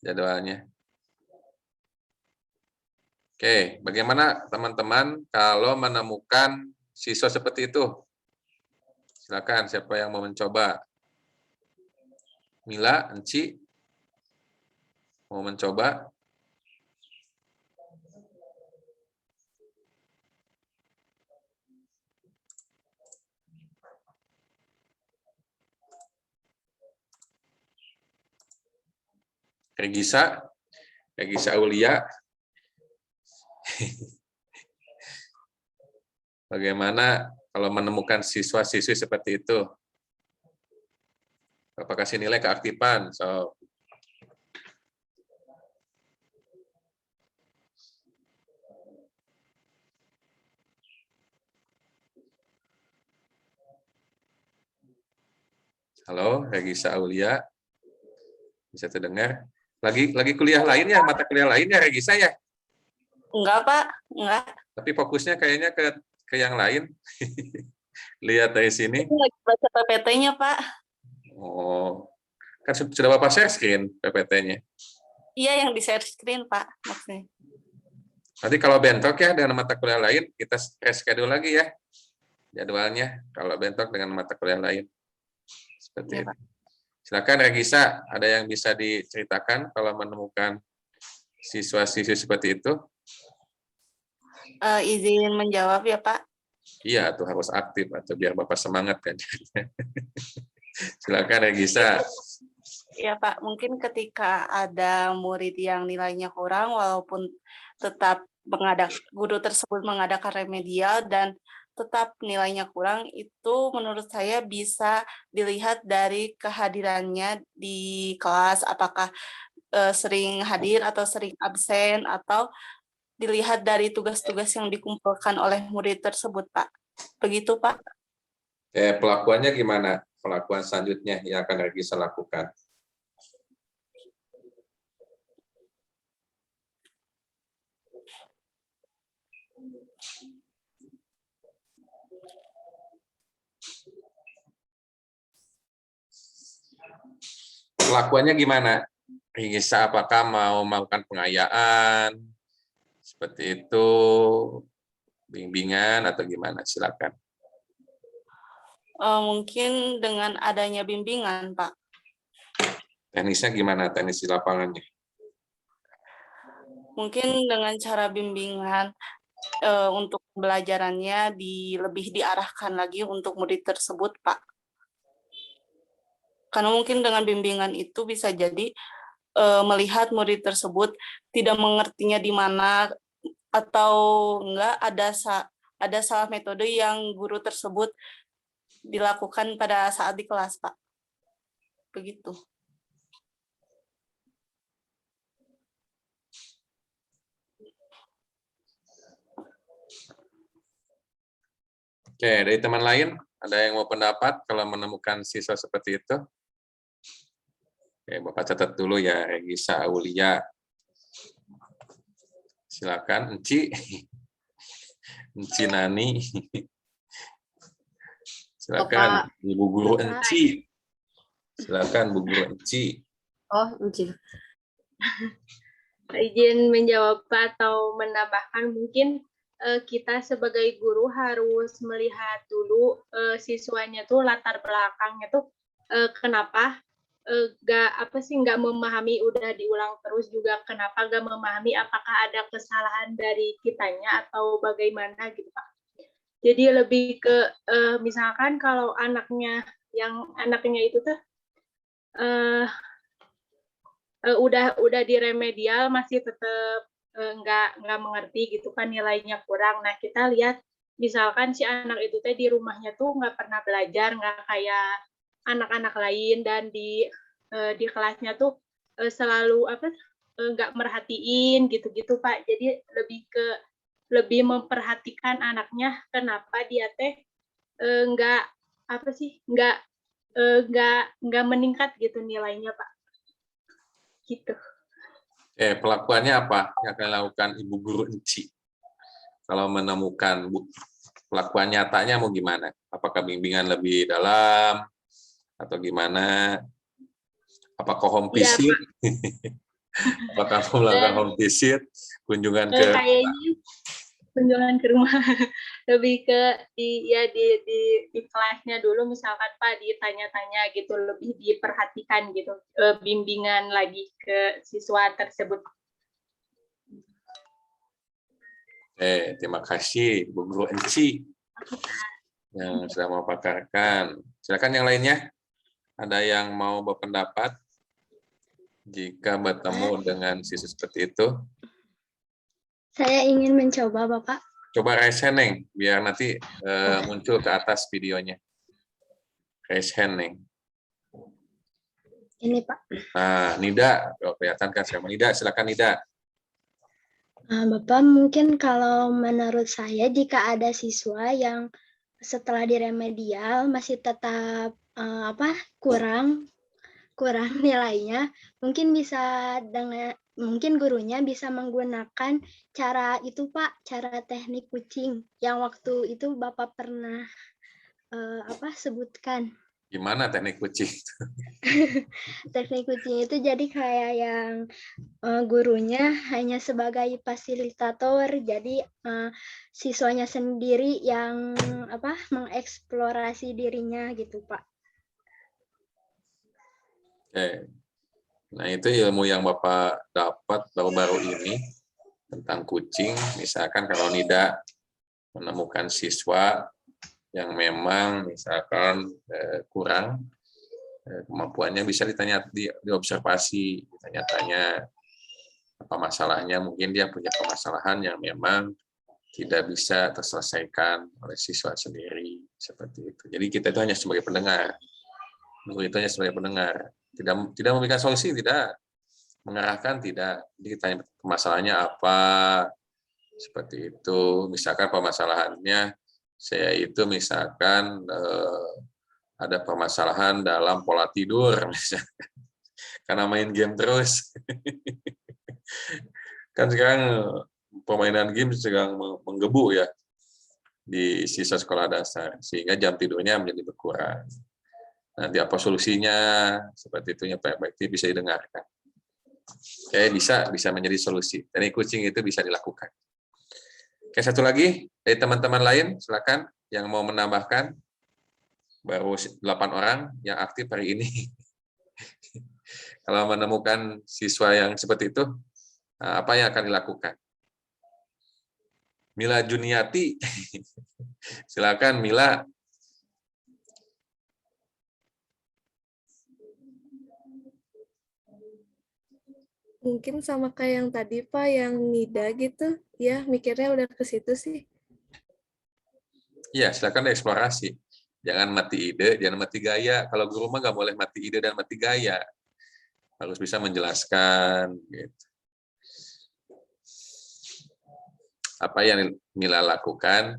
Speaker 1: Jadwalnya. Oke, bagaimana teman-teman kalau menemukan siswa seperti itu? Silakan siapa yang mau mencoba. Mila, Enci, mau mencoba? Regisa Aulia. Bagaimana kalau menemukan siswa-siswi seperti itu? Bapak kasih nilai keaktifan. So, Halo, Regisa Aulia. Bisa terdengar? Lagi kuliah lain ya, mata kuliah lain ya Regisa ya?
Speaker 9: Enggak, Pak. Enggak.
Speaker 1: Tapi fokusnya kayaknya ke yang lain. Lihat dari sini.
Speaker 9: Ini lagi baca PPT-nya, Pak.
Speaker 1: Oh, kan sudah Bapak share screen PPT-nya.
Speaker 9: Iya, yang di share screen, Pak. Maksudnya.
Speaker 1: Nanti kalau bentrok ya dengan mata kuliah lain, kita reschedule lagi ya jadwalnya. Kalau bentrok dengan mata kuliah lain. Seperti
Speaker 9: Ya,
Speaker 1: itu.
Speaker 9: Pak.
Speaker 1: Silakan Regisa, ada yang bisa diceritakan kalau menemukan siswa-siswi seperti itu?
Speaker 9: Izin menjawab ya, Pak.
Speaker 1: Iya, tuh harus aktif atau biar Bapak semangat kan. Silakan Regisa.
Speaker 9: Ya, Pak. Mungkin ketika ada murid yang nilainya kurang, walaupun tetap guru tersebut mengadakan remedial dan tetap nilainya kurang, itu menurut saya bisa dilihat dari kehadirannya di kelas, apakah sering hadir atau sering absen, atau dilihat dari tugas-tugas yang dikumpulkan oleh murid tersebut, Pak. Begitu, Pak.
Speaker 1: Pelakuannya gimana? Pelakuan selanjutnya yang akan Regisa lakukan. Pelakuannya gimana? Regisa apakah mau melakukan pengayaan? Seperti itu, bimbingan atau gimana? Silakan.
Speaker 9: Mungkin dengan adanya bimbingan, Pak.
Speaker 1: Teknisnya gimana? Teknis di lapangannya?
Speaker 9: Mungkin dengan cara bimbingan untuk pembelajarannya lebih diarahkan lagi untuk murid tersebut, Pak. Karena mungkin dengan bimbingan itu bisa jadi melihat murid tersebut tidak mengertinya di mana, atau enggak ada salah metode yang guru tersebut dilakukan pada saat di kelas, Pak. Begitu.
Speaker 1: Oke, dari teman lain, ada yang mau pendapat kalau menemukan siswa seperti itu? Oke, Bapak catat dulu ya, Regisa Aulia. Silakan, Enci. Enci Nani. Silakan, Ibu Guru Enci. Silakan, Bu Guru Enci.
Speaker 10: Oh, izin. Izin menjawab atau menambahkan, mungkin kita sebagai guru harus melihat dulu siswanya tuh latar belakangnya tuh kenapa nggak memahami, udah diulang terus juga kenapa nggak memahami, apakah ada kesalahan dari kitanya atau bagaimana gitu Pak. Jadi lebih ke misalkan kalau anaknya itu tuh udah di remedial masih tetap nggak mengerti gitu kan, nilainya kurang. Nah kita lihat misalkan si anak itu teh di rumahnya tuh nggak pernah belajar, nggak kayak anak-anak lain, dan di kelasnya tuh selalu nggak merhatiin gitu-gitu Pak. Jadi lebih memperhatikan anaknya, kenapa dia teh nggak nggak meningkat gitu nilainya Pak. Gitu.
Speaker 1: Pelakuannya apa yang akan dilakukan Ibu Guru Enci? Kalau menemukan pelakuan nyatanya mau gimana? Apakah bimbingan lebih dalam atau gimana? Apakah home visit? Apakah melakukan home visit? Kunjungan ke
Speaker 10: kayaknya kunjungan ke rumah. Lebih ke di kelasnya dulu misalkan Pak, ditanya-tanya gitu, lebih diperhatikan gitu, bimbingan lagi ke siswa tersebut.
Speaker 1: Terima kasih Bu Guru Enci yang sudah mau paparkan. Silakan yang lainnya. Ada yang mau berpendapat jika bertemu dengan siswa seperti itu?
Speaker 11: Saya ingin mencoba, Bapak.
Speaker 1: Coba raise hand, Neng, biar nanti muncul ke atas videonya. Raise hand, Neng.
Speaker 11: Ini, Pak.
Speaker 1: Nah, Nida, kelihatan kan sama Nida, silakan Nida.
Speaker 11: Bapak, mungkin kalau menurut saya jika ada siswa yang setelah diremedial masih tetap kurang nilainya, mungkin gurunya bisa menggunakan cara itu Pak, cara teknik kucing yang waktu itu Bapak pernah sebutkan.
Speaker 1: Gimana teknik kucing?
Speaker 11: Teknik kucing itu jadi kayak yang gurunya hanya sebagai fasilitator, jadi siswanya sendiri yang mengeksplorasi dirinya gitu Pak.
Speaker 1: Oke. Nah, itu ilmu yang Bapak dapat baru-baru ini tentang kucing. Misalkan kalau Nida menemukan siswa yang memang misalkan kurang kemampuannya, bisa diobservasi, ditanya-tanya apa masalahnya. Mungkin dia punya permasalahan yang memang tidak bisa terselesaikan oleh siswa sendiri, seperti itu. Jadi kita itu hanya sebagai pendengar. Guru itu hanya sebagai pendengar. Tidak memberikan solusi, tidak mengarahkan, tidak. Jadi ditanya masalahnya apa, seperti itu. Misalkan permasalahannya saya itu misalkan ada permasalahan dalam pola tidur, misalkan, karena main game terus. Kan sekarang permainan game sedang menggebu ya di siswa sekolah dasar, sehingga jam tidurnya menjadi berkurang. Nanti apa solusinya, seperti itu ya Pak, baik bisa didengarkan. Oke, bisa menjadi solusi. Teknik kucing itu bisa dilakukan. Oke, satu lagi dari teman-teman lain, silakan yang mau menambahkan. Baru 8 orang yang aktif hari ini. Kalau menemukan siswa yang seperti itu, apa yang akan dilakukan? Mila Juniati, silakan Mila.
Speaker 12: Mungkin sama kayak yang tadi Pak, yang Nida gitu, ya mikirnya udah ke situ sih.
Speaker 1: Ya, silakan eksplorasi. Jangan mati ide, jangan mati gaya. Kalau guru mah nggak boleh mati ide dan mati gaya. Harus bisa menjelaskan. Gitu. Apa yang Mila lakukan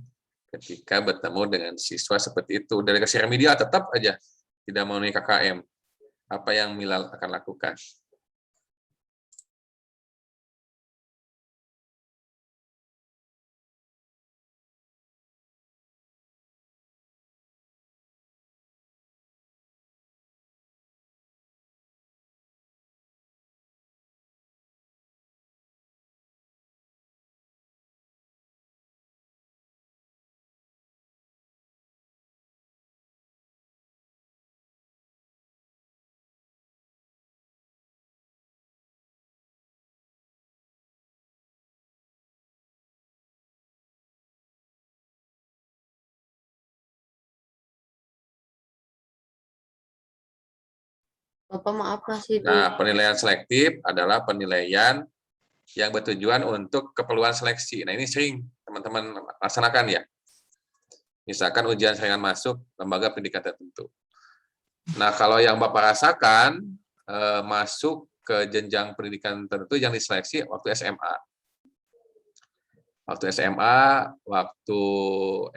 Speaker 1: ketika bertemu dengan siswa seperti itu. Dari kasih remedial tetap aja tidak memenuhi KKM. Apa yang Mila akan lakukan?
Speaker 4: Bapak maaf masih
Speaker 1: Nah, penilaian selektif adalah penilaian yang bertujuan untuk keperluan seleksi. Nah, ini sering teman-teman laksanakan ya. Misalkan ujian saringan masuk lembaga pendidikan tertentu. Nah, kalau yang Bapak rasakan masuk ke jenjang pendidikan tertentu yang diseleksi waktu SMA. Waktu SMA, waktu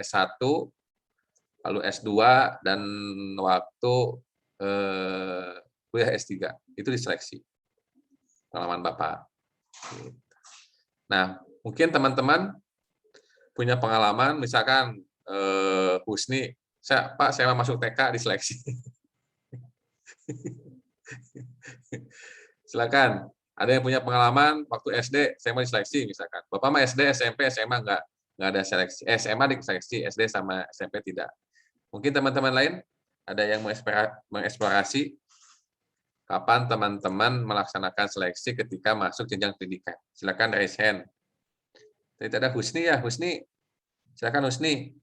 Speaker 1: S1, lalu S2, dan waktu kuliah S3. Itu diseleksi. Pengalaman Bapak. Nah, mungkin teman-teman punya pengalaman, misalkan Husni, Pak, saya mau masuk TK diseleksi. Silakan. Ada yang punya pengalaman waktu SD, saya mau diseleksi misalkan. Bapak mah SD, SMP, SMA nggak ada seleksi. SMA diseleksi, SD sama SMP tidak. Mungkin teman-teman lain ada yang mengeksplorasi kapan teman-teman melaksanakan seleksi ketika masuk jenjang pendidikan. Silakan raise hand. Tadi ada Husni ya, Husni. Silakan Husni.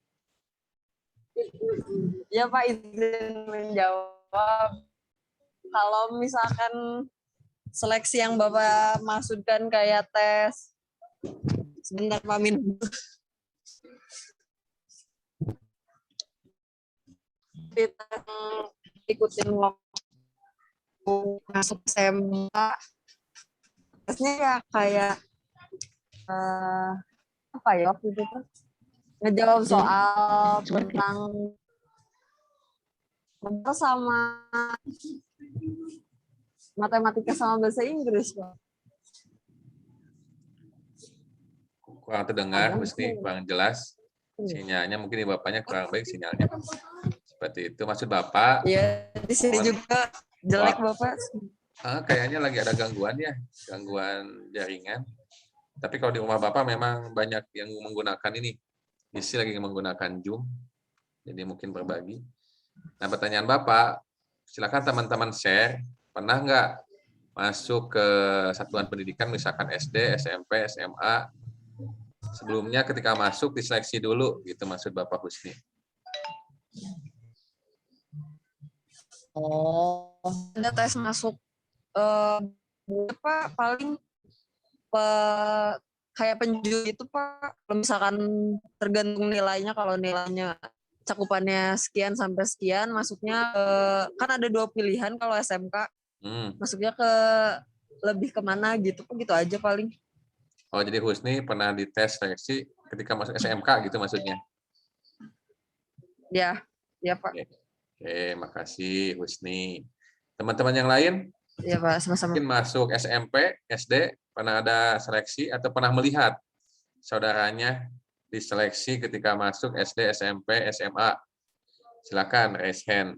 Speaker 13: Ya Pak, izin menjawab. Kalau misalkan seleksi yang Bapak maksudkan kayak tes, sebentar Pak minum. Ikutin waktu masuk SMA, tesnya ya kayak apa ya waktu itu tuh ngejawab soal tentang Kobar sama matematika sama bahasa Inggris, Pak.
Speaker 1: Kurang terdengar, Husni, kurang jelas. Sinyalnya mungkin Bapaknya kurang baik sinyalnya. Seperti itu maksud Bapak.
Speaker 13: Iya, di sini juga jelek, Bapak.
Speaker 1: Kayaknya lagi ada gangguan ya, gangguan jaringan. Tapi kalau di rumah Bapak memang banyak yang menggunakan ini. Isi lagi menggunakan Zoom. Jadi mungkin berbagi. Nah, pertanyaan Bapak, silakan teman-teman share, pernah nggak masuk ke satuan pendidikan, misalkan SD, SMP, SMA, sebelumnya ketika masuk diseleksi dulu, gitu maksud Bapak Husni.
Speaker 13: Oh, ada tes masuk Pak, paling kayak penjuri itu Pak, kalau misalkan tergantung nilainya, kalau nilainya cakupannya sekian sampai sekian, masuknya kan ada 2 pilihan kalau SMK, masuknya ke lebih kemana gitu aja paling.
Speaker 1: Oh, jadi Husni pernah dites seleksi ketika masuk SMK gitu maksudnya?
Speaker 13: Ya, ya Pak.
Speaker 1: Oke, makasih Husni. Teman-teman yang lain?
Speaker 13: Ya Pak, sama-sama.
Speaker 1: Mungkin masuk SMP, SD, pernah ada seleksi atau pernah melihat saudaranya diseleksi ketika masuk SD, SMP, SMA? Silakan raise hand.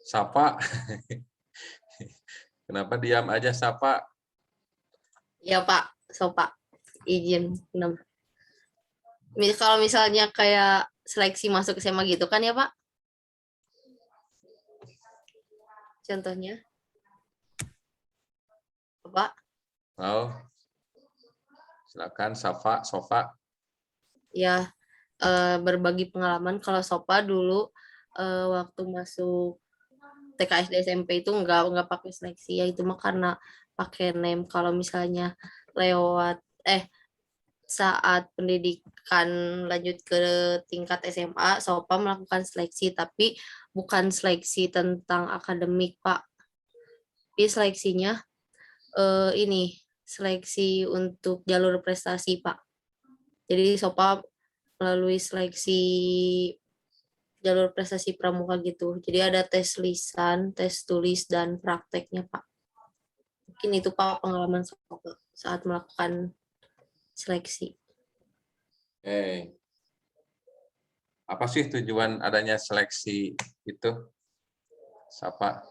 Speaker 1: Sapa. Kenapa diam aja, Sapa?
Speaker 4: Ya Pak, Pak. Izin. Kalau misalnya kayak seleksi masuk SMA gitu kan ya Pak? Contohnya. Pak.
Speaker 1: Oh. Silakan Sofa.
Speaker 4: Ya, berbagi pengalaman kalau Sofa dulu waktu masuk TK SD SMP itu nggak pakai seleksi ya, itu mah karena pakai name. Kalau misalnya lewat saat pendidikan lanjut ke tingkat SMA, Sofa melakukan seleksi, tapi bukan seleksi tentang akademik Pak. Tapi seleksinya ini seleksi untuk jalur prestasi Pak. Jadi Sofa melalui seleksi jalur prestasi pramuka gitu. Jadi ada tes lisan, tes tulis, dan prakteknya, Pak. Mungkin itu, Pak, pengalaman saat melakukan seleksi.
Speaker 1: Apa sih tujuan adanya seleksi itu? Sapa?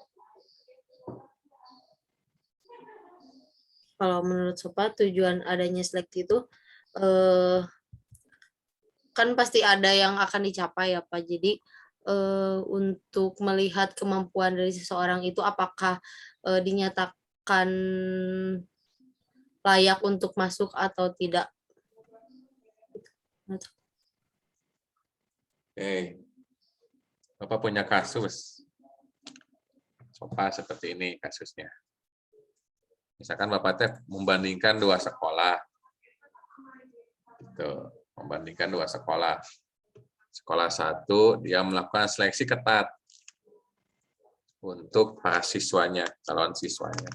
Speaker 4: Kalau menurut Sopa, tujuan adanya seleksi itu kan pasti ada yang akan dicapai ya Pak. Jadi untuk melihat kemampuan dari seseorang itu apakah dinyatakan layak untuk masuk atau tidak.
Speaker 1: Bapak punya kasus Sopa seperti ini kasusnya. Misalkan Bapak teh membandingkan 2 sekolah. Gitu. Membandingkan 2 sekolah. Sekolah 1 dia melakukan seleksi ketat untuk para siswanya, calon siswanya.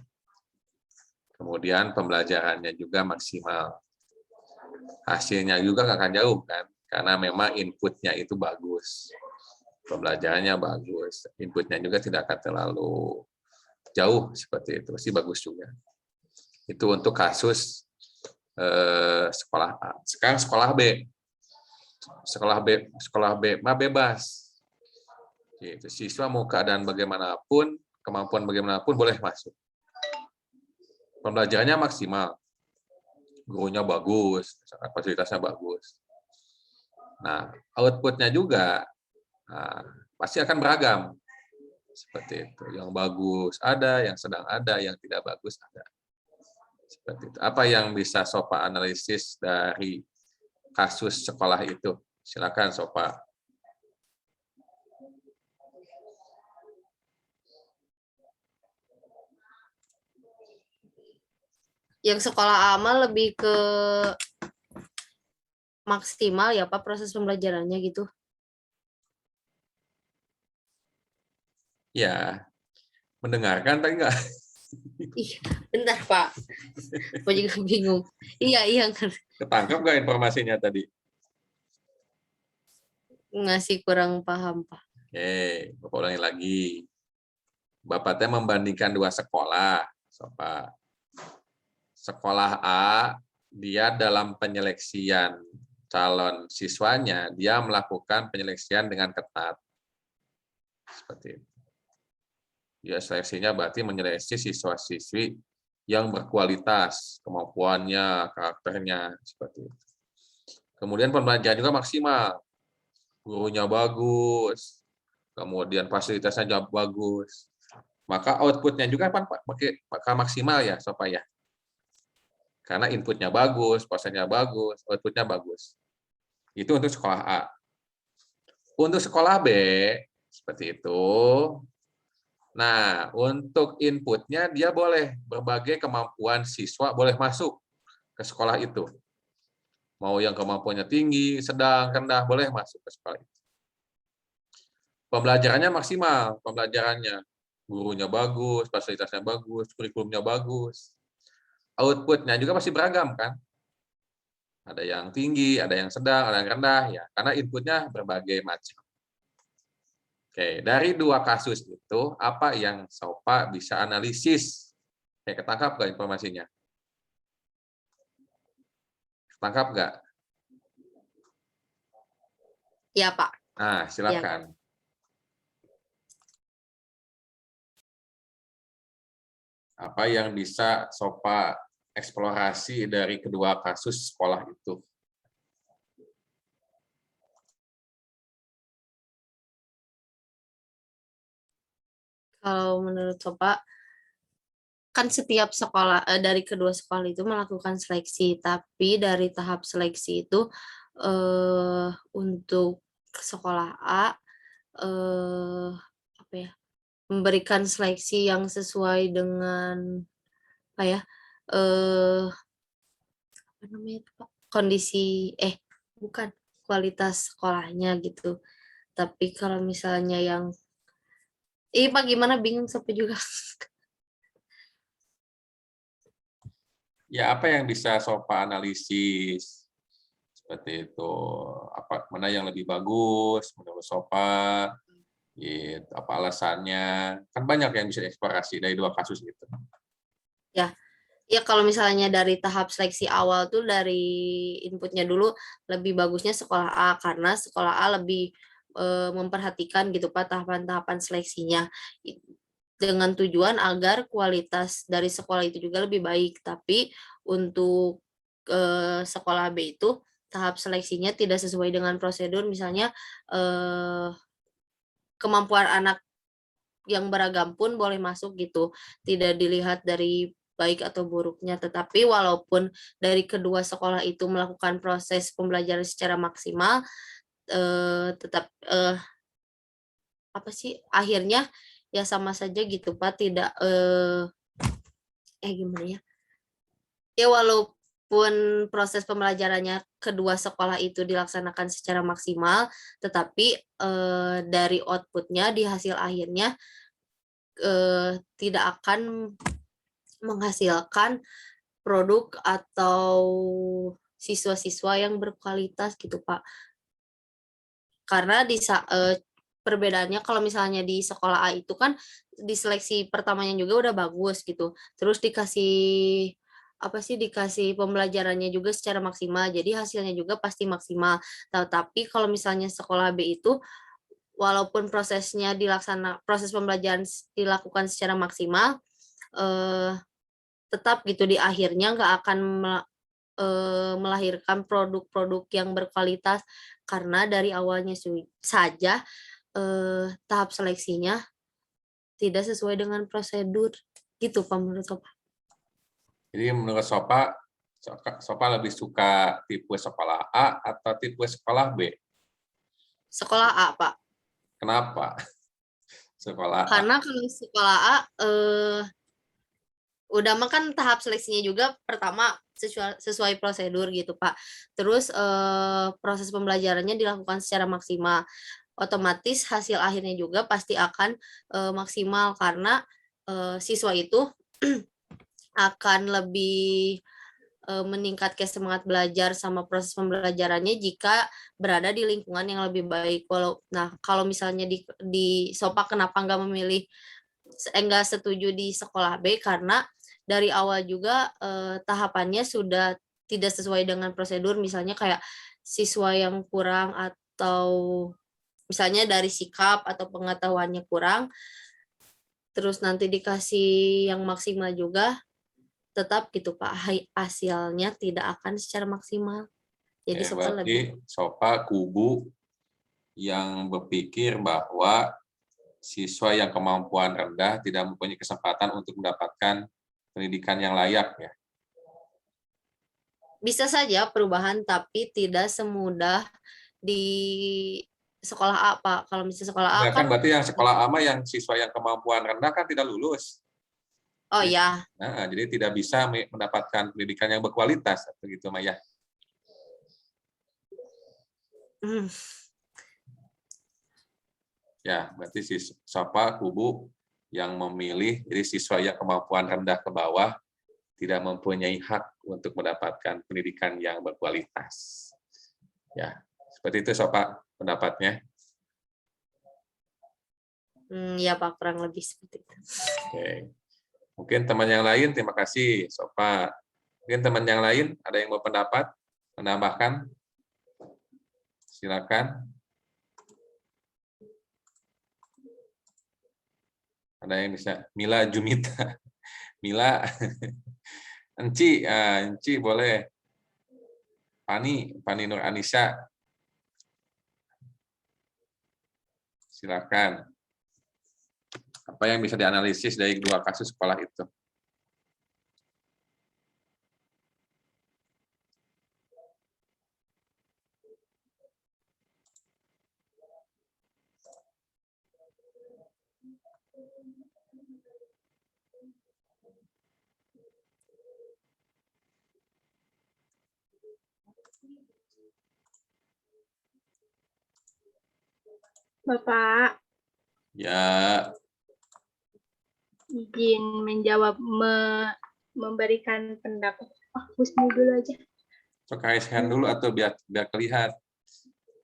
Speaker 1: Kemudian pembelajarannya juga maksimal. Hasilnya juga nggak akan jauh kan, karena memang inputnya itu bagus. Pembelajarannya bagus, inputnya juga tidak akan terlalu jauh seperti itu, pasti bagus juga. Itu untuk kasus sekolah A. Sekarang sekolah B. Sekolah B mah bebas. Gitu. Siswa mau keadaan bagaimanapun, kemampuan bagaimanapun boleh masuk. Pembelajarannya maksimal. Gurunya bagus, fasilitasnya bagus. Nah, outputnya juga pasti akan beragam. Seperti itu. Yang bagus ada, yang sedang ada, yang tidak bagus ada. Seperti itu. Apa yang bisa Sopa analisis dari kasus sekolah itu? Silakan Sopa.
Speaker 4: Yang sekolah amal lebih ke maksimal ya Pak proses pembelajarannya gitu.
Speaker 1: Ya, mendengarkan tapi enggak.
Speaker 4: Iya, bentar Pak. Aku juga bingung. Iya,
Speaker 1: Ketangkap nggak informasinya tadi?
Speaker 4: masih kurang paham Pak.
Speaker 1: Oke, Bapak ulangi lagi. Bapak teh membandingkan dua sekolah. Bapak. Sekolah A, dia dalam penyeleksian calon siswanya, dia melakukan penyeleksian dengan ketat. Seperti itu. Dia seleksinya berarti menyeleksi siswa-siswi yang berkualitas, kemampuannya, karakternya, seperti itu. Kemudian pembelajaran juga maksimal. Gurunya bagus, kemudian fasilitasnya juga bagus. Maka outputnya juga pakai maksimal ya, Sopa ya. Karena inputnya bagus, prosesnya bagus, outputnya bagus. Itu untuk sekolah A. Untuk sekolah B, seperti itu. Nah, untuk inputnya dia boleh berbagai kemampuan siswa boleh masuk ke sekolah itu. Mau yang kemampuannya tinggi, sedang, rendah, boleh masuk ke sekolah itu. Pembelajarannya maksimal, pembelajarannya. Gurunya bagus, fasilitasnya bagus, kurikulumnya bagus. Outputnya juga pasti beragam kan? Ada yang tinggi, ada yang sedang, ada yang rendah ya, karena inputnya berbagai macam. Oke, dari dua kasus itu apa yang Sopa bisa analisis? Oke, ketangkap nggak informasinya? Ketangkap nggak?
Speaker 4: Iya Pak.
Speaker 1: Nah, silakan. Apa yang bisa Sopa eksplorasi dari kedua kasus sekolah itu?
Speaker 4: Kalau menurut Sopa, kan setiap sekolah dari kedua sekolah itu melakukan seleksi, tapi dari tahap seleksi itu untuk sekolah A apa ya, memberikan seleksi yang sesuai dengan apa ya, apa namanya itu Pak, kondisi bukan kualitas sekolahnya gitu. Tapi kalau misalnya yang Pak gimana, bingung Sopa juga.
Speaker 1: Ya, apa yang bisa Sopa analisis? Seperti itu. Mana yang lebih bagus menurut Sopa? Gitu, apa alasannya? Kan banyak yang bisa eksplorasi dari dua kasus itu.
Speaker 4: Ya kalau misalnya dari tahap seleksi awal tuh dari inputnya dulu lebih bagusnya sekolah A karena sekolah A lebih memperhatikan gitu Pak tahapan-tahapan seleksinya dengan tujuan agar kualitas dari sekolah itu juga lebih baik. Tapi untuk sekolah B itu tahap seleksinya tidak sesuai dengan prosedur, misalnya kemampuan anak yang beragam pun boleh masuk gitu, tidak dilihat dari baik atau buruknya. Tetapi walaupun dari kedua sekolah itu melakukan proses pembelajaran secara maksimal, tetap akhirnya ya sama saja gitu Pak, tidak gimana ya? Ya walaupun proses pembelajarannya kedua sekolah itu dilaksanakan secara maksimal, tetapi dari outputnya di hasil akhirnya tidak akan menghasilkan produk atau siswa-siswa yang berkualitas gitu Pak. Karena perbedaannya kalau misalnya di sekolah A itu kan di seleksi pertamanya juga udah bagus gitu. Terus dikasih pembelajarannya juga secara maksimal. Jadi hasilnya juga pasti maksimal. Tapi kalau misalnya sekolah B itu walaupun proses pembelajaran dilakukan secara maksimal, tetap gitu di akhirnya nggak akan melahirkan produk-produk yang berkualitas karena dari awalnya saja tahap seleksinya tidak sesuai dengan prosedur gitu Pak menurut Sopa.
Speaker 1: Jadi menurut Sopa lebih suka tipe sekolah A atau tipe sekolah B?
Speaker 4: Sekolah A Pak.
Speaker 1: Kenapa? Sekolah A.
Speaker 4: Karena kalau sekolah A udah makan tahap seleksinya juga pertama sesuai prosedur gitu Pak. Terus proses pembelajarannya dilakukan secara maksimal. otomatis hasil akhirnya juga pasti akan maksimal karena siswa itu akan lebih meningkatkan semangat belajar sama proses pembelajarannya jika berada di lingkungan yang lebih baik. Nah, kalau misalnya di SOPA kenapa nggak memilih, nggak setuju di sekolah B, karena dari awal juga tahapannya sudah tidak sesuai dengan prosedur, misalnya kayak siswa yang kurang atau misalnya dari sikap atau pengetahuannya kurang, terus nanti dikasih yang maksimal juga, tetap gitu Pak, hasilnya tidak akan secara maksimal. Jadi
Speaker 1: berarti SOPA kubu yang berpikir bahwa siswa yang kemampuan rendah tidak mempunyai kesempatan untuk mendapatkan pendidikan yang layak ya.
Speaker 4: Bisa saja perubahan, tapi tidak semudah di sekolah A, Pak. Kalau misalnya sekolah A
Speaker 1: kan berarti yang sekolah A yang siswa yang kemampuan rendah kan tidak lulus.
Speaker 4: Oh ya.
Speaker 1: Nah, jadi tidak bisa mendapatkan pendidikan yang berkualitas, begitu Maya. Ya, berarti SOPA kubu yang memilih, jadi siswa yang kemampuan rendah ke bawah tidak mempunyai hak untuk mendapatkan pendidikan yang berkualitas. Ya, seperti itu SOPA pendapatnya.
Speaker 4: Ya Pak, kurang lebih seperti itu.
Speaker 1: Oke. Mungkin teman yang lain, terima kasih SOPA. Mungkin teman yang lain ada yang mau pendapat, menambahkan? Silakan. Ada yang bisa? Mila Jumita. Mila. Enci, Enci boleh. Pani Nur Anissa. Silakan. Apa yang bisa dianalisis dari dua kasus sekolah itu?
Speaker 10: Bapak.
Speaker 1: Ya.
Speaker 10: Izin menjawab, memberikan pendapat. Husnu dulu aja.
Speaker 1: Sok raise hand dulu atau biar kelihatan.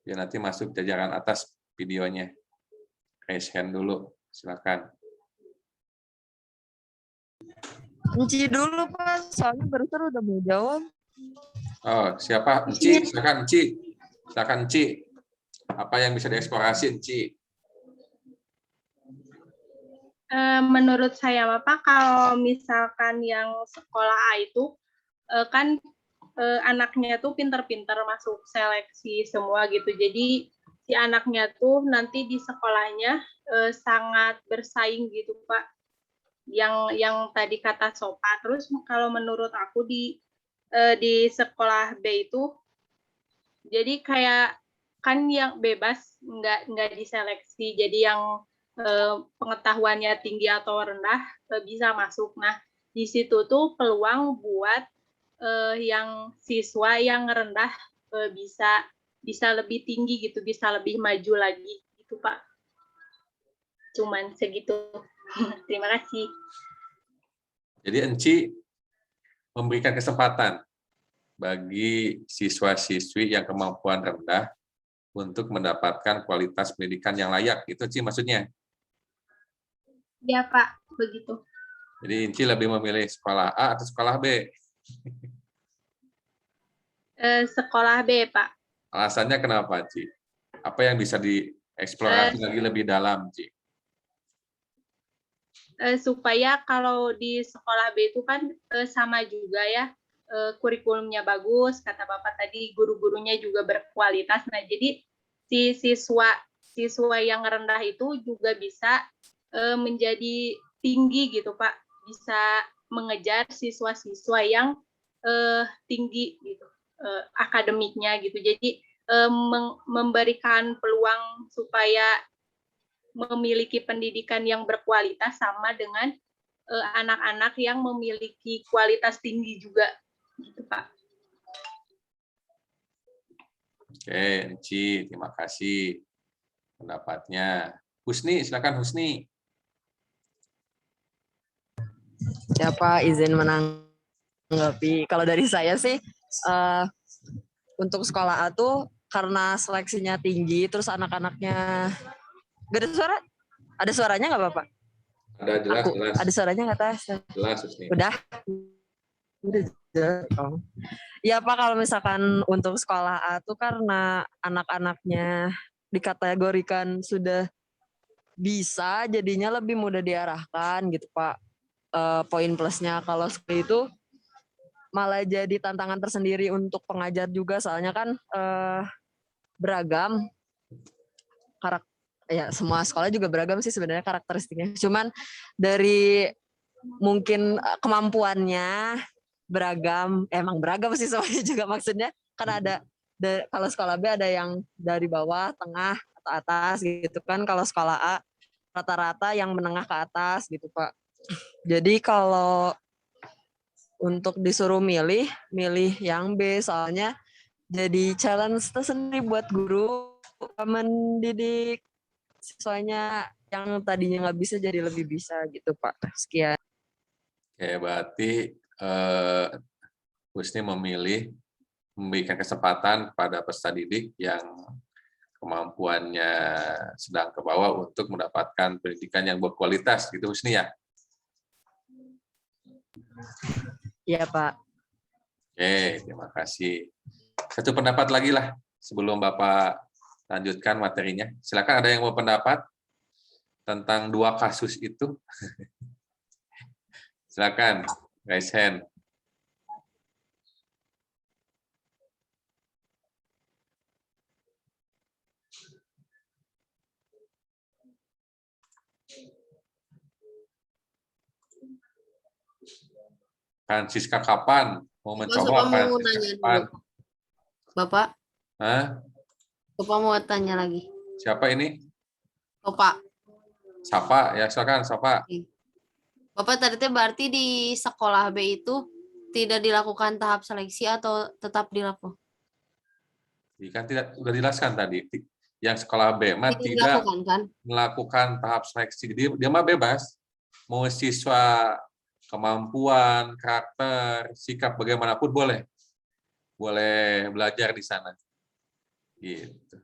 Speaker 1: Biar nanti masuk jajaran atas videonya. Raise hand dulu, silakan.
Speaker 13: Enci dulu Pak, soalnya barusan udah mau jawab.
Speaker 1: Oh, siapa? Enci, silakan Enci. Silakan Enci. Apa yang bisa dieksplorasi Enci?
Speaker 10: Menurut saya Bapak, kalau misalkan yang sekolah A itu kan anaknya tuh pinter-pinter masuk seleksi semua gitu. Jadi si anaknya tuh nanti di sekolahnya sangat bersaing gitu Pak. Yang tadi kata SOPA. Terus kalau menurut aku di sekolah B itu jadi kayak kan yang bebas nggak diseleksi. Jadi yang pengetahuannya tinggi atau rendah bisa masuk. Nah, di situ tuh peluang buat yang siswa yang rendah bisa lebih tinggi gitu, bisa lebih maju lagi gitu Pak. Cuman segitu. Terima kasih.
Speaker 1: Jadi Enci memberikan kesempatan bagi siswa-siswi yang kemampuan rendah untuk mendapatkan kualitas pendidikan yang layak. Itu Enci maksudnya?
Speaker 10: Ya Pak, begitu.
Speaker 1: Jadi Enci lebih memilih sekolah A atau sekolah B?
Speaker 10: Sekolah B, Pak.
Speaker 1: Alasannya kenapa, Ci? Apa yang bisa dieksplorasi lagi lebih dalam, Ci?
Speaker 10: Supaya kalau di sekolah B itu kan sama juga ya, kurikulumnya bagus, kata Bapak tadi, guru-gurunya juga berkualitas. Nah, jadi si siswa yang rendah itu juga bisa menjadi tinggi gitu Pak, bisa mengejar siswa-siswa yang tinggi gitu akademiknya gitu. Jadi memberikan peluang supaya memiliki pendidikan yang berkualitas sama dengan anak-anak yang memiliki kualitas tinggi juga gitu Pak.
Speaker 1: Oke, Enci, terima kasih. pendapatnya. Husni, silakan Husni.
Speaker 13: Siapa izin menanggapi? Kalau dari saya sih, untuk sekolah A tuh karena seleksinya tinggi, terus anak-anaknya gak ada suara? Ada suaranya nggak Bapak?
Speaker 1: Ada, jelas, jelas.
Speaker 13: Ada suaranya nggak Tas?
Speaker 1: Jelas, Husni.
Speaker 13: Udah jelas. Oh. Ya Pak, kalau misalkan untuk sekolah A tuh karena anak-anaknya dikategorikan sudah bisa, jadinya lebih mudah diarahkan gitu Pak. Poin plusnya kalau seperti itu malah jadi tantangan tersendiri untuk pengajar juga, soalnya kan beragam karakter. Ya semua sekolah juga beragam sih sebenarnya karakteristiknya. Cuman dari mungkin kemampuannya beragam, emang beragam sih semuanya juga maksudnya. Karena ada kalau sekolah B ada yang dari bawah, tengah, atau atas gitu kan. Kalau sekolah A rata-rata yang menengah ke atas gitu Pak. Jadi kalau untuk disuruh milih yang B, soalnya jadi challenge tersendiri buat guru mendidik siswanya yang tadinya nggak bisa jadi lebih bisa gitu Pak. Sekian.
Speaker 1: Oke, berarti Husni memberikan kesempatan kepada peserta didik yang kemampuannya sedang ke bawah untuk mendapatkan pendidikan yang berkualitas, gitu Husni ya?
Speaker 13: Iya Pak.
Speaker 1: Oke, terima kasih. Satu pendapat lagi lah sebelum Bapak lanjutkan materinya. Silakan, ada yang mau pendapat tentang 2 kasus itu? Silakan, raise hand. Francisca kapan mau mencoba?
Speaker 4: Mau nanya dulu. Bapak?
Speaker 1: Hah?
Speaker 4: Bapak mau tanya lagi.
Speaker 1: Siapa ini?
Speaker 4: Bapak.
Speaker 1: Sapa, ya silakan Sapa.
Speaker 4: Bapak tadi berarti di sekolah B itu tidak dilakukan tahap seleksi atau tetap dilakukan?
Speaker 1: Kan tidak, sudah dijelaskan tadi. Yang sekolah B mah tidak melakukan tahap seleksi. Dia mah bebas. Mau siswa kemampuan, karakter, sikap bagaimanapun boleh. Boleh belajar di sana. Gitu.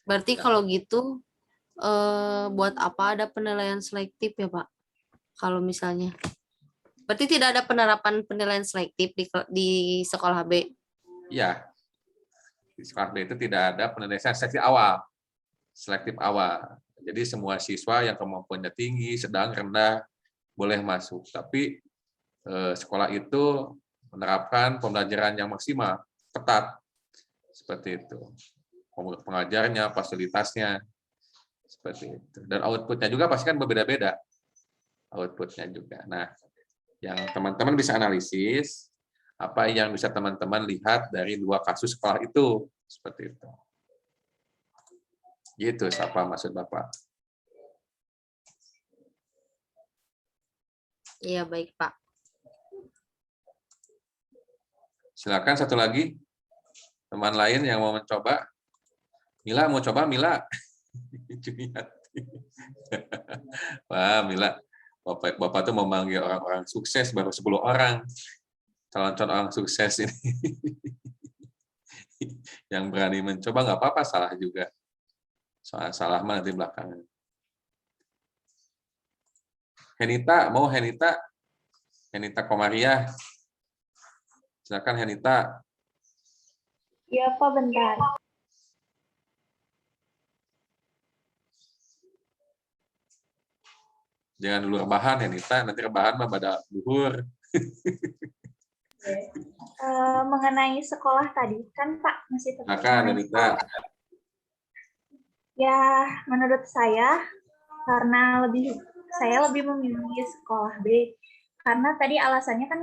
Speaker 4: Berarti kalau gitu buat apa ada penilaian selektif ya Pak? Kalau misalnya, berarti tidak ada penerapan penilaian selektif di sekolah B?
Speaker 1: Iya, di sekolah B itu tidak ada penilaian selektif awal. Jadi semua siswa yang kemampuannya tinggi, sedang, rendah boleh masuk. Tapi sekolah itu menerapkan pembelajaran yang maksimal, ketat, seperti itu. Pengajarnya, fasilitasnya, seperti itu. Dan outputnya juga pasti kan berbeda-beda. Outputnya juga. Nah, yang teman-teman bisa analisis, apa yang bisa teman-teman lihat dari 2 kasus sekolah itu, seperti itu. Gitu, siapa maksud Bapak?
Speaker 4: Iya, baik Pak.
Speaker 1: Silakan satu lagi, teman lain yang mau mencoba. Mila mau coba, Mila? Wah, Mila. Bapak tuh memanggil orang-orang sukses, baru 10 orang. Calon-calon orang sukses ini. Yang berani mencoba, nggak apa-apa, salah juga. Soal salah mah nanti belakangan. Henita, mau Henita? Henita Komariah. Silakan Henita.
Speaker 8: Iya Pak, bentar.
Speaker 1: Jangan dulu rebahan Henita, nanti rebahan mah pada duhur.
Speaker 8: Mengenai sekolah tadi, kan Pak masih tetap.
Speaker 1: Silakan Henita.
Speaker 8: Ya, menurut saya, karena saya lebih memilih sekolah B, karena tadi alasannya kan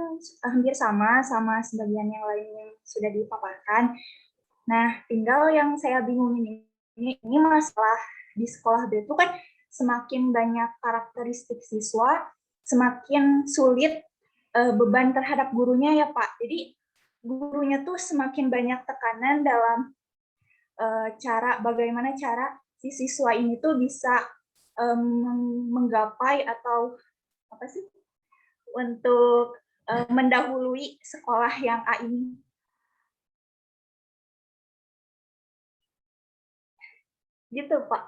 Speaker 8: hampir sama sebagian yang lain yang sudah dipaparkan. Nah, tinggal yang saya bingung ini masalah di sekolah B itu kan semakin banyak karakteristik siswa, semakin sulit beban terhadap gurunya ya Pak. Jadi gurunya tuh semakin banyak tekanan dalam bagaimana cara
Speaker 14: si siswa ini tuh bisa menggapai atau apa sih untuk mendahului sekolah yang A ini. Gitu, Pak.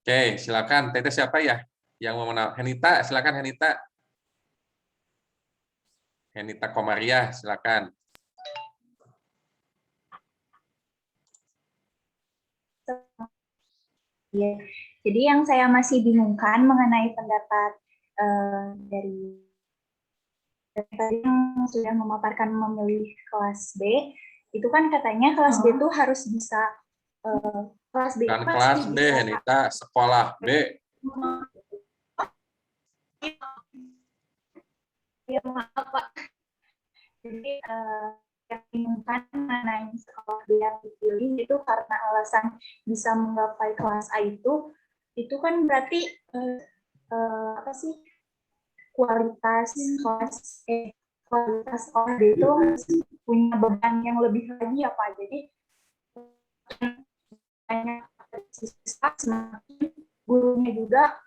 Speaker 1: Oke, silakan. Teteh siapa ya yang mau menang? Henita, silakan Henita. Henita Komariah, silakan.
Speaker 14: Ya. Jadi yang saya masih bingungkan mengenai pendapat dari tadi yang sudah memaparkan memilih kelas B, itu kan katanya kelas B itu harus bisa kelas B
Speaker 1: Bukan
Speaker 14: itu
Speaker 1: kelas
Speaker 14: pasti
Speaker 1: B,
Speaker 14: bisa.
Speaker 1: Henita, sekolah B.
Speaker 14: Ya, maaf, Pak. Jadi yang bingungkan mengenai sekolah B yang dipilih itu karena alasan bisa menggapai kelas A itu kan berarti apa sih kualitas kualitas sekolah D itu punya beban yang lebih lagi ya Pak. Jadi banyak siswa semakin gurunya juga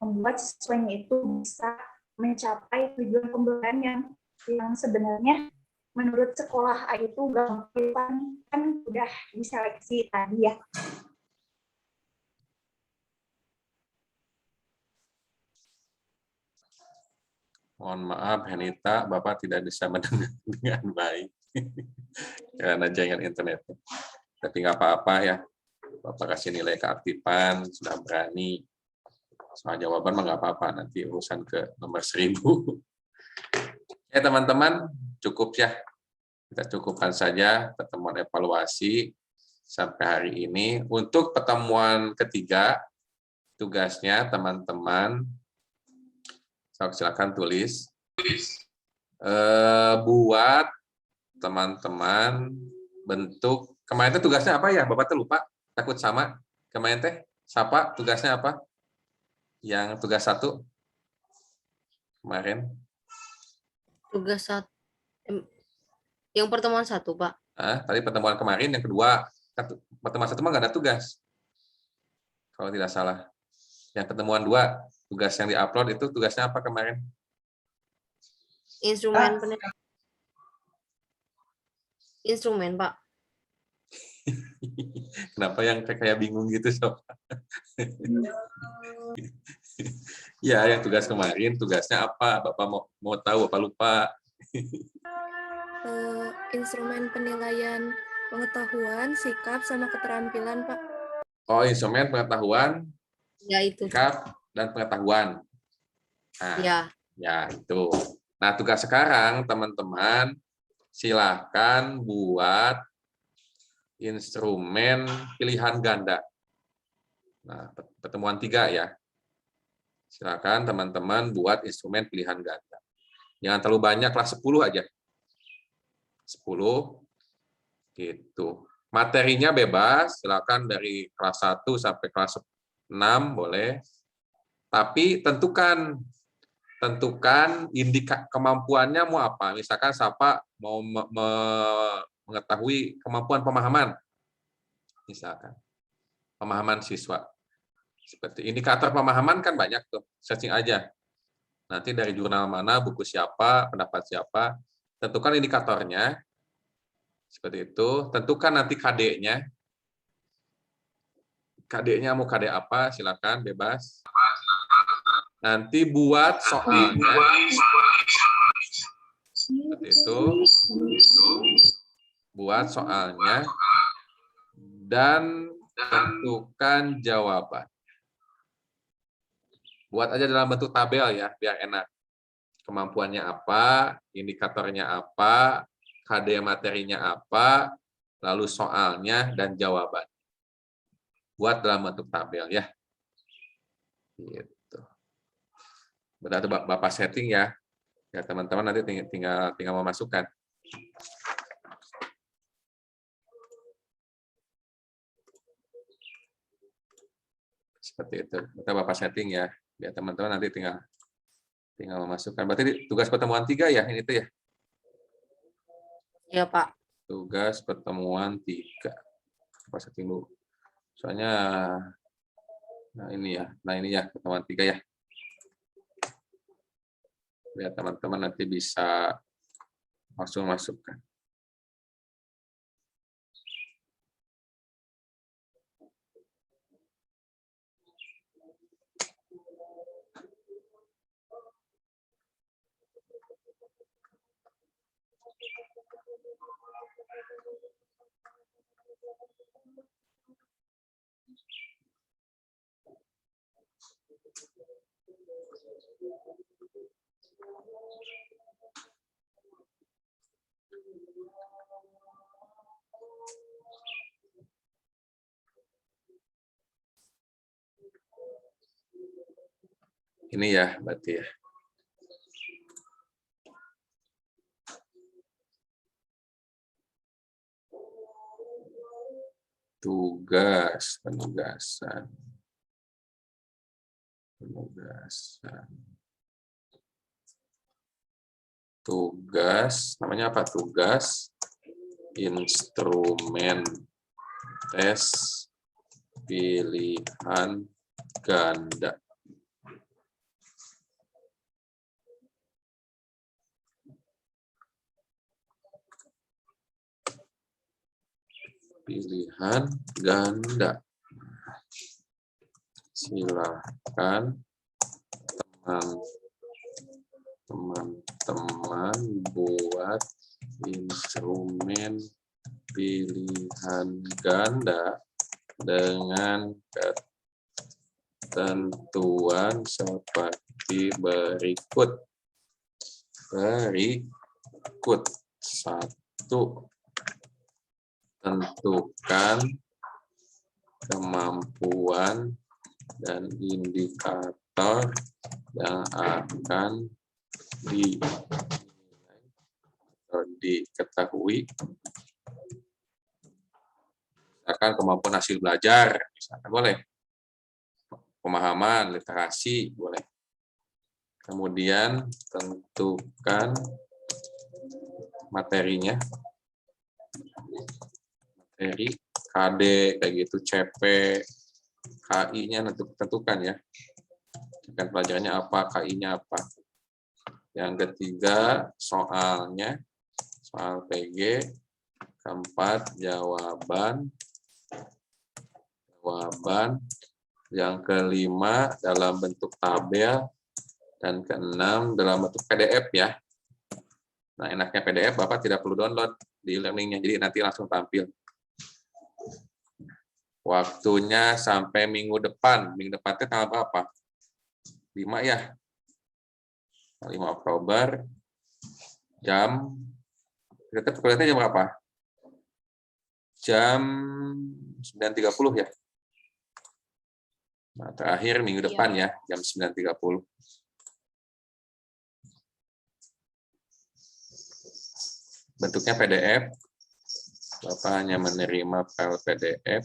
Speaker 14: membuat siswanya itu bisa mencapai tujuan pembelajaran yang sebenarnya menurut sekolah A itu gampang kan udah diseleksi tadi ya.
Speaker 1: Mohon maaf, Henita, Bapak tidak bisa mendengar dengan baik karena jaringan internet. Tapi nggak apa-apa ya, Bapak kasih nilai keaktifan, sudah berani. Soal jawaban mah nggak apa-apa, nanti urusan ke nomor 1000. Ya teman-teman, cukup ya. Kita cukupkan saja pertemuan evaluasi sampai hari ini. Untuk pertemuan ketiga, tugasnya teman-teman, silakan tulis, buat teman-teman bentuk, kemarin itu tugasnya apa ya? Bapak tuh lupa, takut sama. Kemarin teh, siapa tugasnya apa? Yang tugas 1 kemarin.
Speaker 4: Tugas 1, yang pertemuan 1, Pak.
Speaker 1: Tadi pertemuan kemarin, yang kedua, pertemuan 1 mah nggak ada tugas. Kalau tidak salah. Yang ketemuan 2, tugas yang diupload itu tugasnya apa kemarin?
Speaker 4: Instrumen penilaian. Instrumen, Pak.
Speaker 1: Kenapa yang kayak bingung gitu, Sob? Ya, yang tugas kemarin, tugasnya apa? Bapak mau tahu apa lupa?
Speaker 12: Instrumen penilaian pengetahuan, sikap, sama keterampilan, Pak.
Speaker 1: Oh, instrumen pengetahuan,
Speaker 4: Ya, itu.
Speaker 1: sikap, dan pengetahuan. Nah,
Speaker 4: Ya.
Speaker 1: ya, itu. Nah, tugas sekarang, teman-teman, silakan buat instrumen pilihan ganda. Nah, pertemuan 3 ya. Silakan teman-teman buat instrumen pilihan ganda. Jangan terlalu banyak, lah 10 aja. 10 gitu. Materinya bebas, silakan dari kelas 1 sampai kelas 6 boleh. Tapi tentukan kemampuannya mau apa. Misalkan Sapa mau mengetahui kemampuan pemahaman. Misalkan pemahaman siswa. Seperti indikator pemahaman kan banyak tuh, searching aja. Nanti dari jurnal mana, buku siapa, pendapat siapa, tentukan indikatornya. Seperti itu, tentukan nanti KD-nya. KD-nya mau KD apa, silakan, bebas. Nanti buat soalnya. Seperti itu. Buat soalnya. Dan tentukan jawaban. Buat aja dalam bentuk tabel ya, biar enak. Kemampuannya apa, indikatornya apa, KD materinya apa, lalu soalnya dan jawaban. Buat dalam bentuk tabel ya. Gitu. Berarti Bapak setting ya. Ya teman-teman nanti tinggal memasukkan. Seperti itu. Kita Bapak setting ya. Biar teman-teman nanti tinggal memasukkan. Berarti tugas pertemuan 3 ya, ini tuh ya?
Speaker 4: Iya, Pak.
Speaker 1: Tugas pertemuan 3. Bapak setting dulu. Soalnya, nah ini ya, pertemuan 3 ya. Biar teman-teman nanti bisa langsung masukkan. Ini ya, berarti ya. Tugas, penugasan. Tugas, namanya apa? Tugas instrumen tes pilihan ganda. Pilihan ganda. Silakan teman-teman buat instrumen pilihan ganda dengan ketentuan seperti berikut. 1. Tentukan kemampuan dan indikator yang akan diketahui. Misalkan kemampuan hasil belajar, misalkan boleh. Pemahaman, literasi, boleh. Kemudian tentukan materinya. Materi KD kayak gitu, CP, KI-nya tentukan ya. Kan pelajarannya apa, KI-nya apa. Yang ketiga soalnya, soal PG. Keempat jawaban. Yang kelima dalam bentuk tabel. Dan keenam dalam bentuk PDF ya. Nah enaknya PDF Bapak tidak perlu download di e-learningnya, jadi nanti langsung tampil. Waktunya sampai minggu depan. Minggu depannya tanggal berapa? 5 ya. 5 Oktober. Jam. Kuliahnya jam berapa? Jam 9.30 ya. Nah, terakhir minggu depan ya, jam 9.30. Bentuknya PDF. Bapak hanya menerima file PDF.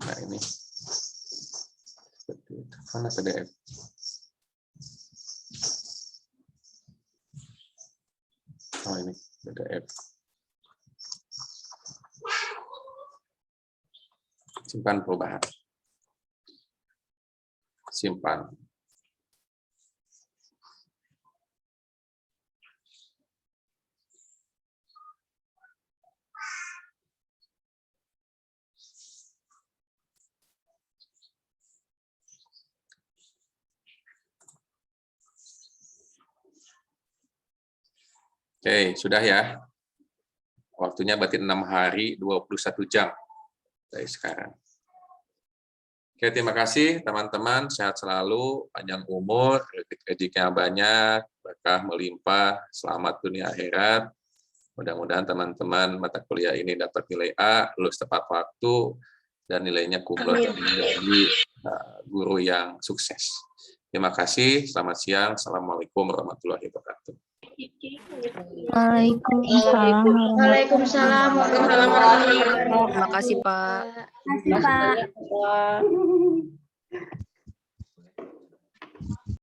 Speaker 1: Nah ini seperti itu. Mana PDF? Oh ini PDF. Simpan perubahan. Simpan. Oke, sudah ya. Waktunya berarti 6 hari, 21 jam dari sekarang. Oke, terima kasih teman-teman. Sehat selalu, panjang umur, rezeki-nya banyak, berkah melimpah, selamat dunia akhirat. Mudah-mudahan teman-teman mata kuliah ini dapat nilai A, lulus tepat waktu, dan nilainya kumlot menjadi guru yang sukses. Terima kasih, selamat siang. Assalamualaikum warahmatullahi wabarakatuh.
Speaker 11: Waalaikumsalam.
Speaker 2: Terima kasih Pak.
Speaker 11: Terima kasih Pak.